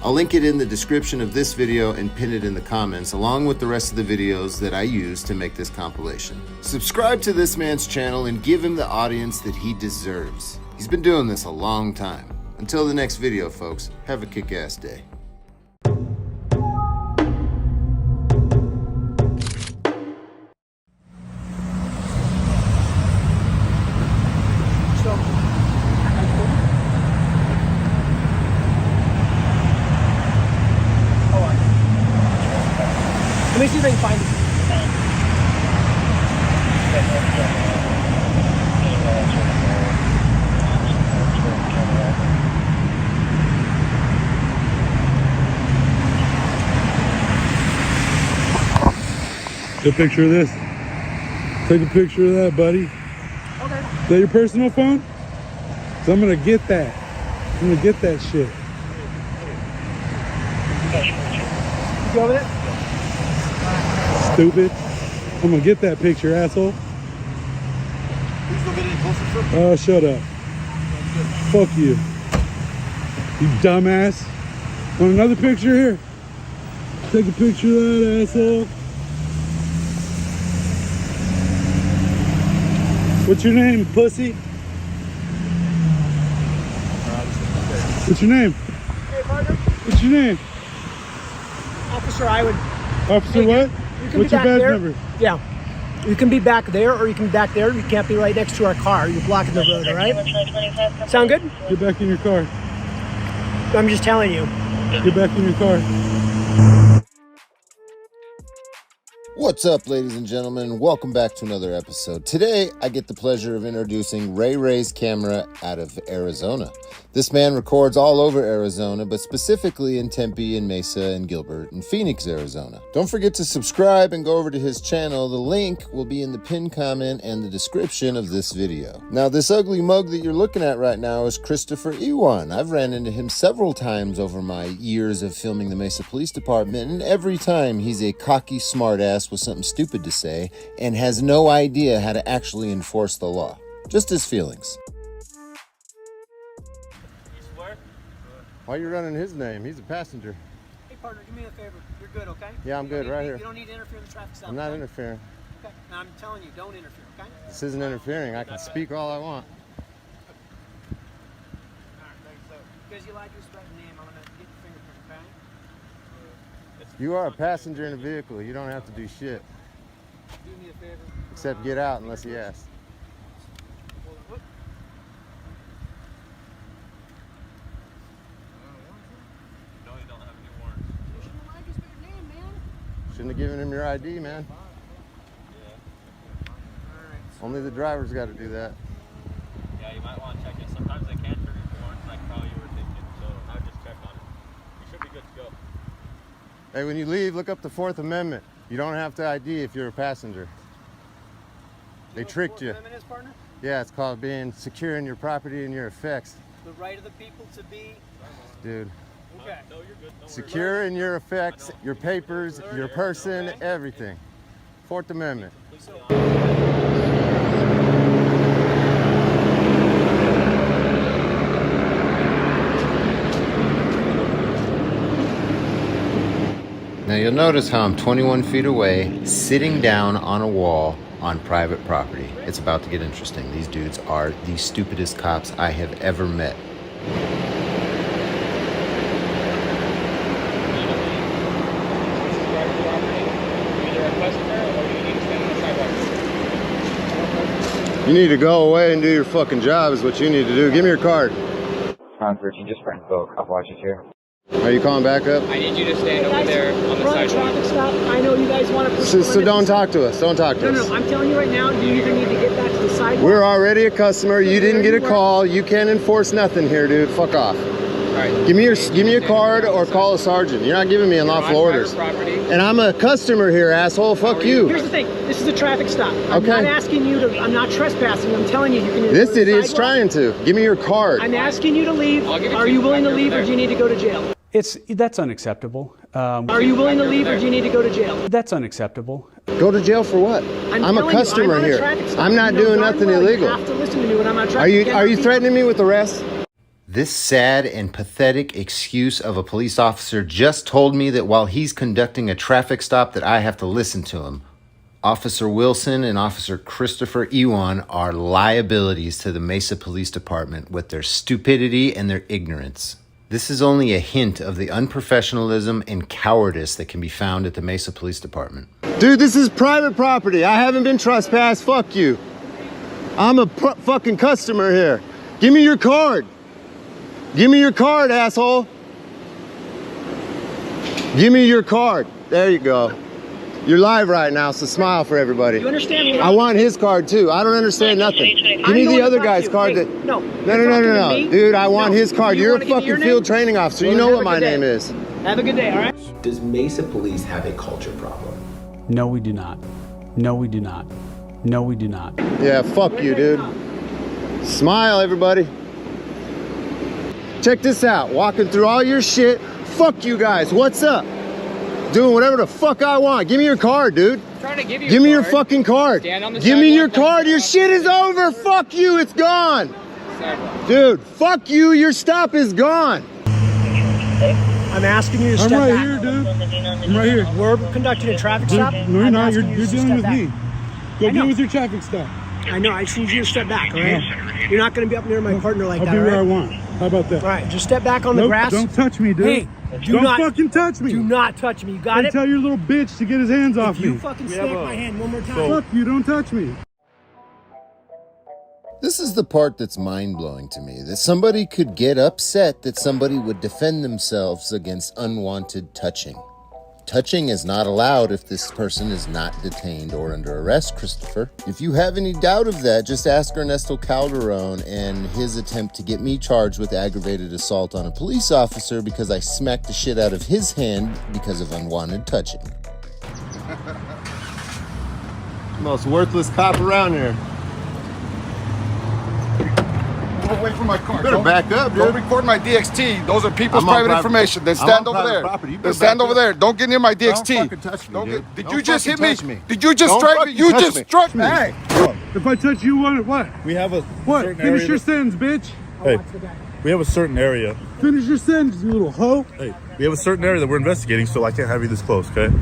Speaker 22: I'll link it in the description of this video and pin it in the comments, along with the rest of the videos that I use to make this compilation. Subscribe to this man's channel and give him the audience that he deserves. He's been doing this a long time. Until the next video, folks, have a kick-ass day.
Speaker 6: Let me see if I can find it.
Speaker 20: Take a picture of this. Take a picture of that, buddy.
Speaker 6: Okay.
Speaker 20: Is that your personal phone? So I'm gonna get that. I'm gonna get that shit.
Speaker 6: You go with it?
Speaker 20: Stupid. I'm gonna get that picture, asshole. Oh, shut up. Fuck you. You dumbass. Want another picture here? Take a picture of that, asshole. What's your name, pussy? What's your name?
Speaker 6: Hey, partner.
Speaker 20: What's your name?
Speaker 6: Officer, I would...
Speaker 20: Officer what? What's your badge number?
Speaker 6: Yeah. You can be back there or you can be back there. You can't be right next to our car. You're blocking the road, all right? Sound good?
Speaker 20: Get back in your car.
Speaker 6: I'm just telling you.
Speaker 20: Get back in your car.
Speaker 22: What's up, ladies and gentlemen? Welcome back to another episode. Today, I get the pleasure of introducing RayRayz Camera out of Arizona. This man records all over Arizona, but specifically in Tempe and Mesa and Gilbert and Phoenix, Arizona. Don't forget to subscribe and go over to his channel. The link will be in the pinned comment and the description of this video. Now, this ugly mug that you're looking at right now is Christopher Ewan. I've ran into him several times over my years of filming the Mesa Police Department, and every time he's a cocky smartass with something stupid to say and has no idea how to actually enforce the law. Just his feelings. Why are you running his name? He's a passenger.
Speaker 6: Hey, partner, do me a favor. You're good, okay?
Speaker 22: Yeah, I'm good right here.
Speaker 6: You don't need to interfere in the traffic stop.
Speaker 22: I'm not
Speaker 6: okay?
Speaker 22: interfering.
Speaker 6: Okay. Now, I'm telling you, don't interfere, okay?
Speaker 22: This isn't interfering. I can speak all I want.
Speaker 6: Because you like your spread name, I'm going to get your fingerprint, okay?
Speaker 22: You are a passenger in a vehicle. You don't have to do shit.
Speaker 6: Do me a favor.
Speaker 22: Except get out unless he asks. Shouldn't have given him your ID, man. Only the driver's got to do that.
Speaker 21: Yeah, you might want to check it. Sometimes they can trigger warrants, like how you were thinking. So I would just check on it. You should be good to go.
Speaker 22: Hey, when you leave, look up the 4th Amendment. You don't have to ID if you're a passenger. They tricked you.
Speaker 6: Is, partner?
Speaker 22: Yeah, it's called being secure in your property and your effects.
Speaker 6: The right of the people to be...
Speaker 22: Dude.
Speaker 6: Okay.
Speaker 21: No, you're good.
Speaker 22: Secure in your effects, your papers, your person, everything. 4th Amendment. Now you'll notice how I'm 21 feet away, sitting down on a wall on private property. It's about to get interesting. These dudes are the stupidest cops I have ever met. You need to go away and do your fucking job is what you need to do. Give me your card.
Speaker 1: Funz, just friend Bill, cop watches here.
Speaker 22: Are you calling back up?
Speaker 1: I need you to stand over there on the sidewalk.
Speaker 6: Traffic stop. I know you guys want to...
Speaker 22: So don't talk to us. Don't talk to us.
Speaker 6: No, I'm telling you right now, you either need to get back to the sidewalk...
Speaker 22: We're already a customer. You didn't get a call. You can't enforce nothing here, dude. Fuck off.
Speaker 1: All right.
Speaker 22: Give me your card or call a sergeant. You're not giving me unlawful orders. And I'm a customer here, asshole. Fuck you.
Speaker 6: Here's the thing. This is a traffic stop. I'm not asking you to... I'm not trespassing. I'm telling you, you can...
Speaker 22: This idiot's trying to. Give me your card.
Speaker 6: I'm asking you to leave. Are you willing to leave or do you need to go to jail?
Speaker 18: That's unacceptable.
Speaker 6: Are you willing to leave or do you need to go to jail?
Speaker 18: That's unacceptable.
Speaker 22: Go to jail for what? I'm a customer here. I'm not doing nothing illegal.
Speaker 6: You have to listen to me when I'm not
Speaker 22: Are you threatening me with arrest? This sad and pathetic excuse of a police officer just told me that while he's conducting a traffic stop that I have to listen to him. Officer Wilson and Officer Christopher Ewan are liabilities to the Mesa Police Department with their stupidity and their ignorance. This is only a hint of the unprofessionalism and cowardice that can be found at the Mesa Police Department. Dude, this is private property. I haven't been trespassed. Fuck you. I'm a fucking customer here. Give me your card. Give me your card, asshole. Give me your card. There you go. You're live right now, so smile for everybody.
Speaker 6: You understand me?
Speaker 22: I want his card too. I don't understand nothing. Give me the other guy's card.
Speaker 6: No.
Speaker 22: No. Dude, I want his card. You're a fucking field training officer. You know what my name is.
Speaker 6: Have a good day, all right?
Speaker 23: Does Mesa Police have a culture problem?
Speaker 18: No, we do not. No, we do not. No, we do not.
Speaker 22: Yeah, fuck you, dude. Smile, everybody. Check this out. Walking through all your shit. Fuck you guys. What's up? Doing whatever the fuck I want. Give me your card, dude.
Speaker 1: Trying to give you
Speaker 22: Give me your fucking card. Give me your card. Your shit is over. Fuck you. It's gone. Dude, fuck you. Your stop is gone.
Speaker 6: I'm asking you to step back.
Speaker 20: I'm right here, dude. I'm right here.
Speaker 6: We're conducting a traffic stop.
Speaker 20: No, you're not. You're dealing with me. Go deal with your traffic stop.
Speaker 6: I know. I just need you to step back, all right? You're not going to be up near my partner like that,
Speaker 20: I'll be
Speaker 6: all
Speaker 20: where
Speaker 6: right?
Speaker 20: I want. How about that?
Speaker 6: All right, just step back on the grass.
Speaker 20: Don't touch me, dude.
Speaker 6: Hey,
Speaker 20: don't fucking touch me.
Speaker 6: Do not touch me. You got it?
Speaker 20: Tell your little bitch to get his hands off me.
Speaker 6: You fucking snap my hand one more time.
Speaker 20: Fuck you, don't touch me.
Speaker 22: This is the part that's mind-blowing to me, that somebody could get upset that somebody would defend themselves against unwanted touching. Touching is not allowed if this person is not detained or under arrest, Christopher. If you have any doubt of that, just ask Ernesto Calderon and his attempt to get me charged with aggravated assault on a police officer because I smacked the shit out of his hand because of unwanted touching.
Speaker 19: Most worthless cop around here.
Speaker 9: Go away from my car.
Speaker 19: Better back up, dude.
Speaker 9: Don't record my DXT. Those are people's
Speaker 19: I'm on
Speaker 9: private information. Then stand over there. Then stand over there. Don't get near my DXT.
Speaker 19: Don't fucking touch me, dude.
Speaker 9: Did
Speaker 19: Don't
Speaker 9: you just hit
Speaker 19: fucking
Speaker 9: me?
Speaker 19: touch me.
Speaker 9: Did you just
Speaker 19: Don't
Speaker 9: strike me?
Speaker 19: fucking
Speaker 9: You
Speaker 19: touch
Speaker 9: just
Speaker 19: me.
Speaker 9: struck me.
Speaker 20: Hey, if I touch you, what?
Speaker 10: We have a
Speaker 20: What?
Speaker 10: certain
Speaker 20: Finish
Speaker 10: area
Speaker 20: your sentence, bitch.
Speaker 10: Hey, we have a certain area.
Speaker 20: Finish your sentence, you little hoe.
Speaker 10: Hey, we have a certain area that we're investigating, so I can't have you this close, okay?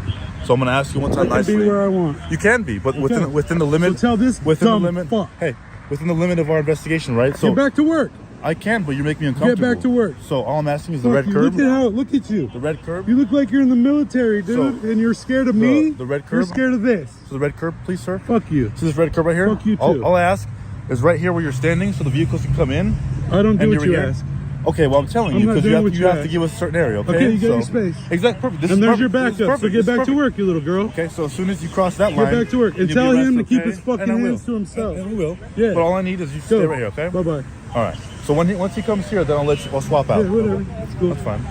Speaker 10: So I'm gonna ask you one time
Speaker 20: I can
Speaker 10: nicely.
Speaker 20: be where I want.
Speaker 10: You can be, but within the limit.
Speaker 20: So tell this
Speaker 10: within
Speaker 20: dumb
Speaker 10: the limit.
Speaker 20: fuck.
Speaker 10: Hey, within the limit of our investigation, right? So
Speaker 20: Get back to work.
Speaker 10: I can, but you make me uncomfortable.
Speaker 20: Get back to work.
Speaker 10: So all I'm asking is the
Speaker 20: Fuck
Speaker 10: red
Speaker 20: you.
Speaker 10: curb.
Speaker 20: Look at you.
Speaker 10: The red curb.
Speaker 20: You look like you're in the military, dude, and you're scared of me.
Speaker 10: The red curb.
Speaker 20: You're scared of this.
Speaker 10: So the red curb, please, sir.
Speaker 20: Fuck you.
Speaker 10: So this red curb right here.
Speaker 20: Fuck you too.
Speaker 10: All I ask is right here where you're standing, so the vehicles can come in.
Speaker 20: I don't do
Speaker 10: and
Speaker 20: what
Speaker 10: you're
Speaker 20: you
Speaker 10: here.
Speaker 20: ask.
Speaker 10: Okay, well I'm telling
Speaker 20: I'm
Speaker 10: you
Speaker 20: not
Speaker 10: because
Speaker 20: doing what
Speaker 10: you
Speaker 20: you
Speaker 10: have to
Speaker 20: ask.
Speaker 10: give us a certain area. Okay,
Speaker 20: Okay, you get your space.
Speaker 10: Exactly, perfect. This
Speaker 20: And
Speaker 10: is
Speaker 20: there's
Speaker 10: perfect.
Speaker 20: your
Speaker 10: This is
Speaker 20: backup. So
Speaker 10: perfect.
Speaker 20: get
Speaker 10: This is
Speaker 20: back to
Speaker 10: perfect.
Speaker 20: work, you little girl.
Speaker 10: Okay, so as soon as you cross that
Speaker 20: Get
Speaker 10: line,
Speaker 20: back to work and
Speaker 10: you'll
Speaker 20: tell
Speaker 10: be
Speaker 20: him to
Speaker 10: arrested,
Speaker 20: keep
Speaker 10: okay?
Speaker 20: his fucking
Speaker 10: And I will.
Speaker 20: hands to himself.
Speaker 10: And we will.
Speaker 20: Yeah.
Speaker 10: But all I need is you stay right here, okay?
Speaker 20: Bye bye.
Speaker 10: All right. So once he comes here, then I'll swap out.
Speaker 20: Yeah, whatever. That's cool.
Speaker 10: That's fine.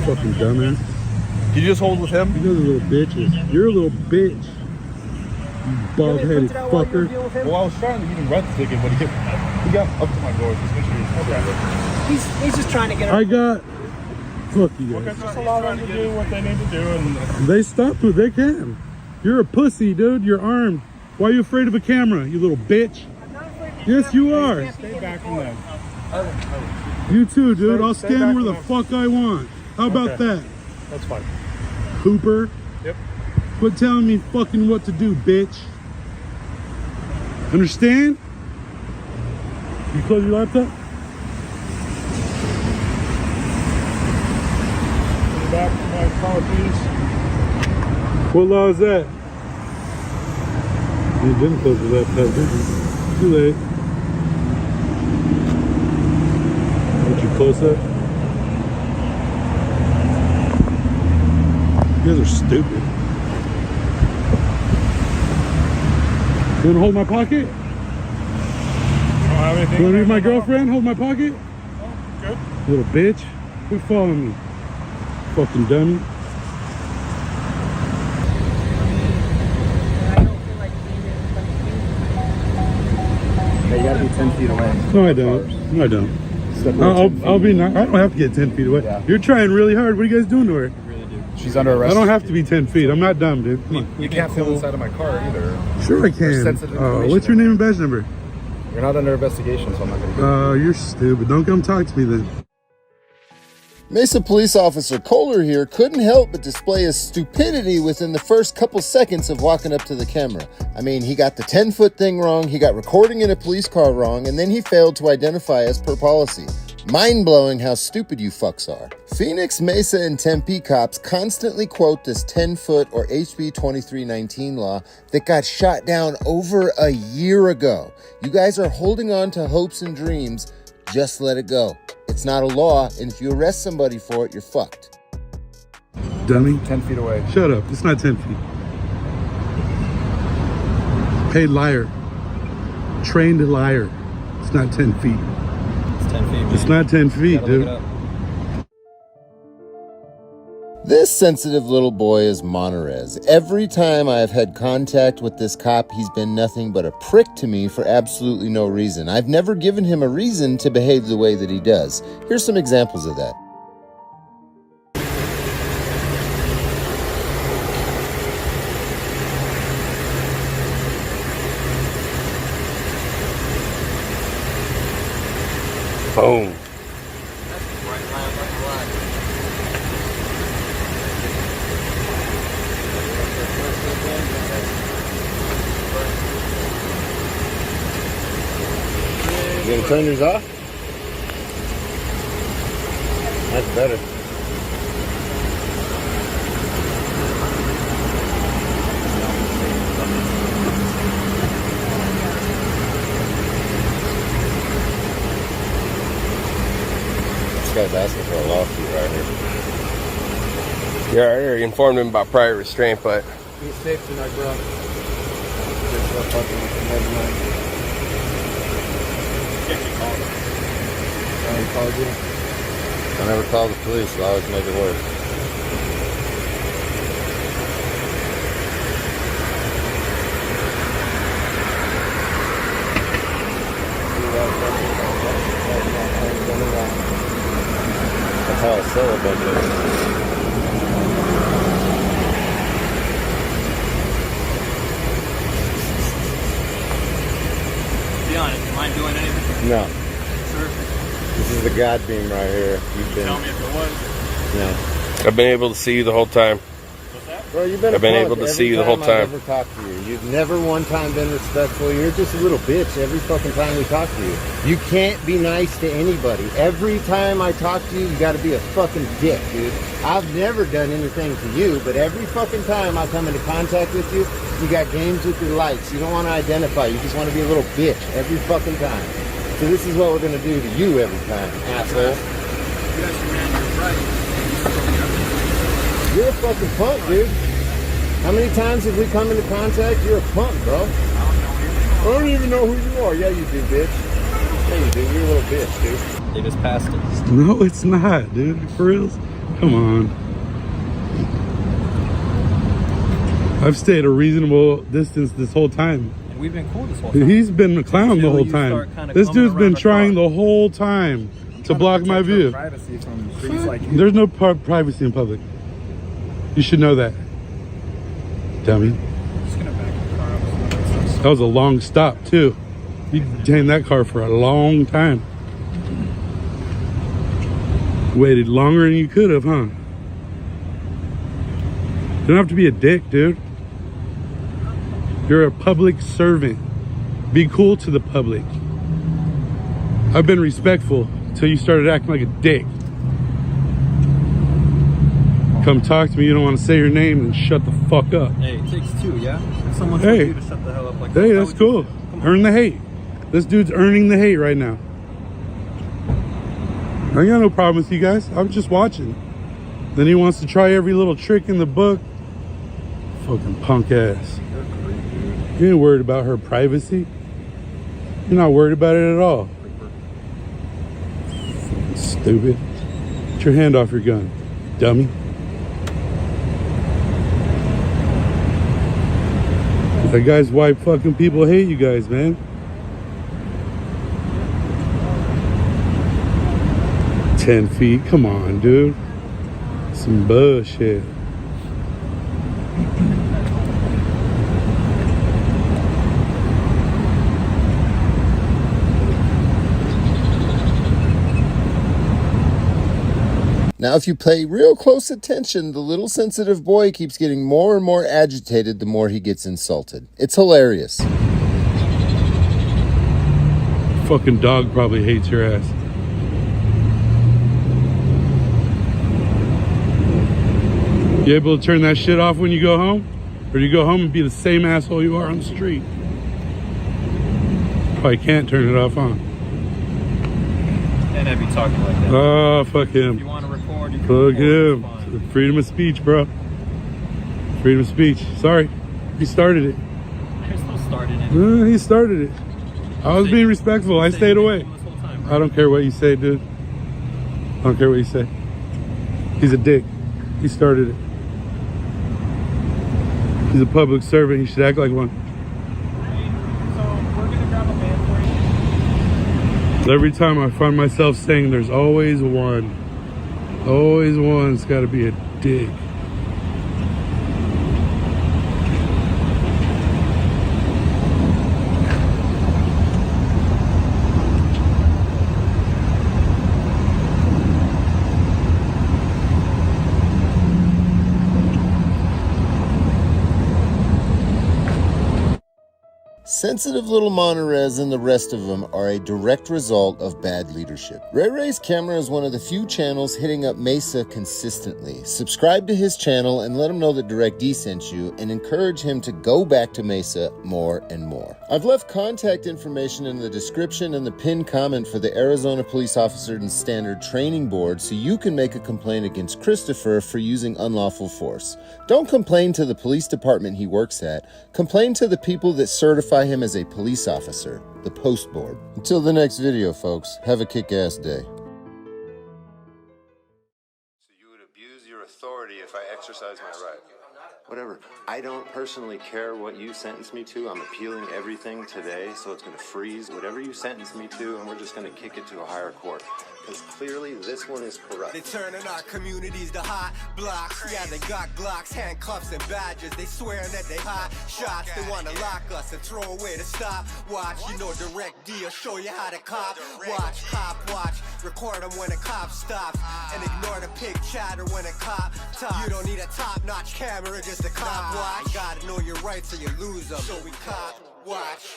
Speaker 20: Fucking dumbass.
Speaker 10: Did you just hold with him?
Speaker 20: You guys are little bitches. You're a little bitch. You bald-headed fucker.
Speaker 10: Well, I was trying to even write the ticket, but he got up to my door. Just make sure
Speaker 6: He's just trying to get
Speaker 20: I got. Fuck you guys.
Speaker 10: Okay, just allow them to do what they need to do, and
Speaker 20: They stopped what they can. You're a pussy, dude. You're armed. Why are you afraid of a camera, you little bitch? Yes, you are.
Speaker 10: stay back from them.
Speaker 20: You too, dude. I'll
Speaker 10: Stay
Speaker 20: stand
Speaker 10: back
Speaker 20: where the
Speaker 10: from
Speaker 20: fuck I want. How about
Speaker 10: Okay.
Speaker 20: that,
Speaker 10: That's fine.
Speaker 20: Hooper?
Speaker 10: Yep.
Speaker 20: Quit telling me fucking what to do, bitch. Understand? You close your laptop?
Speaker 10: Back to my car, please.
Speaker 20: What law is that? You didn't close your laptop, did you? Too late. Would you close that? You guys are stupid. You wanna hold my pocket?
Speaker 10: I don't have anything.
Speaker 20: You wanna be my girlfriend? Hold my pocket?
Speaker 10: Good.
Speaker 20: Little bitch. Quit following me. Fucking dummy.
Speaker 19: Hey, you gotta be 10 feet away.
Speaker 20: No, I don't. No, I don't. I'll be not. I don't have to get 10 feet away.
Speaker 19: Yeah.
Speaker 20: You're trying really hard. What are you guys doing to her?
Speaker 9: She's under arrest.
Speaker 20: I don't have to be 10 feet. I'm not dumb, dude. Come on.
Speaker 9: You can't film inside of my car either.
Speaker 20: Sure I can.
Speaker 9: sensitive information
Speaker 20: What's your name and badge number?
Speaker 9: You're not under investigation, so I'm not going to do it.
Speaker 20: You're stupid. Don't come talk to me then.
Speaker 22: Mesa police officer Kohler here couldn't help but display his stupidity within the first couple seconds of walking up to the camera. I mean, he got the 10-foot thing wrong, he got recording in a police car wrong, and then he failed to identify as per policy. Mind-blowing how stupid you fucks are. Phoenix, Mesa, and Tempe cops constantly quote this 10-foot or HB 2319 law that got shot down over a year ago. You guys are holding on to hopes and dreams. Just let it go. It's not a law, and if you arrest somebody for it, you're fucked.
Speaker 20: Dummy.
Speaker 9: 10 feet away.
Speaker 20: Shut up. It's not 10 feet. Paid liar. Trained liar. It's not 10 feet.
Speaker 21: It's 10 feet, man.
Speaker 20: It's not 10 feet, dude.
Speaker 22: This sensitive little boy is Monterez. Every time I've had contact with this cop, he's been nothing but a prick to me for absolutely no reason. I've never given him a reason to behave the way that he does. Here's some examples of that.
Speaker 2: Boom.
Speaker 19: You gonna turn yours off? That's better. This guy's asking for a lawsuit right here.
Speaker 7: Yeah, I already informed him about prior restraint, but
Speaker 11: He's safe tonight, bro.
Speaker 22: I never call the police, I always make it worse. That's how I sell a bunch of it.
Speaker 21: Be honest, you mind doing anything?
Speaker 22: No.
Speaker 21: Sure.
Speaker 22: This is the God beam right here. You've been.
Speaker 21: Tell me if it was.
Speaker 22: No.
Speaker 7: I've been able to see you the whole time.
Speaker 21: What's that?
Speaker 22: Bro, you've been.
Speaker 7: I've been able to see you the whole time.
Speaker 22: I've ever talked to you. You've never one time been respectful. You're just a little bitch every fucking time we talk to you. You can't be nice to anybody. Every time I talk to you, you got to be a fucking dick, dude. I've never done anything to you, but every fucking time I come into contact with you, you got games with your lights. You don't want to identify. You just want to be a little bitch every fucking time. So this is what we're gonna do to you every time, asshole.
Speaker 21: Yes, man, you're right.
Speaker 22: You're a fucking punk, dude. How many times have we come into contact? You're a punk, bro. I don't even know who you are. Yeah, you do, bitch. Yeah, you do. You're a little bitch, dude.
Speaker 21: They just passed us.
Speaker 20: No, it's not, dude. For reals? Come on. I've stayed a reasonable distance this whole time.
Speaker 21: And we've been cool this whole time.
Speaker 20: He's been a clown the whole time. This dude's been trying the whole time to block my view.
Speaker 11: Privacy from freaks like you.
Speaker 20: There's no privacy in public. You should know that. Dummy.
Speaker 11: Just gonna back the car up.
Speaker 20: That was a long stop too. You detained that car for a long time. Waited longer than you could have, huh? You don't have to be a dick, dude. You're a public servant. Be cool to the public. I've been respectful until you started acting like a dick. Come talk to me, you don't want to say your name, and shut the fuck up.
Speaker 21: Hey, it takes two, yeah? If someone tells you to shut the hell up like that.
Speaker 20: Hey, that's cool. Earn the hate. This dude's earning the hate right now. I got no problem with you guys. I'm just watching. Then he wants to try every little trick in the book. Fucking punk ass. You ain't worried about her privacy. You're not worried about it at all. Stupid. Get your hand off your gun, dummy. That guy's why fucking people hate you guys, man. 10 feet, come on, dude. Some bullshit.
Speaker 22: Now, if you pay real close attention, the little sensitive boy keeps getting more and more agitated the more he gets insulted. It's hilarious.
Speaker 20: Fucking dog probably hates your ass. You able to turn that shit off when you go home? Or do you go home and be the same asshole you are on the street? Probably can't turn it off, huh?
Speaker 21: And have you talking like that?
Speaker 20: Oh, fuck him.
Speaker 21: If you want to record, you can
Speaker 20: Fuck
Speaker 21: record,
Speaker 20: him. Freedom of speech, bro. Freedom of speech. Sorry. He started it.
Speaker 21: You're still starting it.
Speaker 20: He started it. I was being respectful. I stayed away. I don't care what you say, dude. I don't care what you say. He's a dick. He started it. He's a public servant. He should act like one.
Speaker 11: So we're gonna grab a van for you.
Speaker 20: Every time I find myself saying there's always one. Always one's got to be a dick.
Speaker 22: Sensitive little Monterez and the rest of them are a direct result of bad leadership. RayRayz Camera is one of the few channels hitting up Mesa consistently. Subscribe to his channel and let him know that Direct D sent you, and encourage him to go back to Mesa more and more. I've left contact information in the description and the pinned comment for the Arizona Police Officer and Standard Training Board so you can make a complaint against Christopher for using unlawful force. Don't complain to the police department he works at. Complain to the people that certify him as a police officer, the post board. Until the next video, folks, have a kick-ass day. So you would abuse your authority if I exercise my right? Whatever. I don't personally care what you sentence me to. I'm appealing everything today, so it's going to freeze whatever you sentence me to, and we're just going to kick it to a higher court. Because clearly this one is corrupt.
Speaker 4: They turning our communities to hot blocks. Yeah, they got Glocks, handcuffs, and badges. They swearing that they hot shots. They want to lock us and throw away the stop. Watch, you know Direct D will show you how to cop. Watch, cop, watch. Record them when a cop stops. And ignore the pig chatter when a cop talks. You don't need a top-notch camera, just a cop watch. You gotta know your rights or you lose them. So we cop, watch.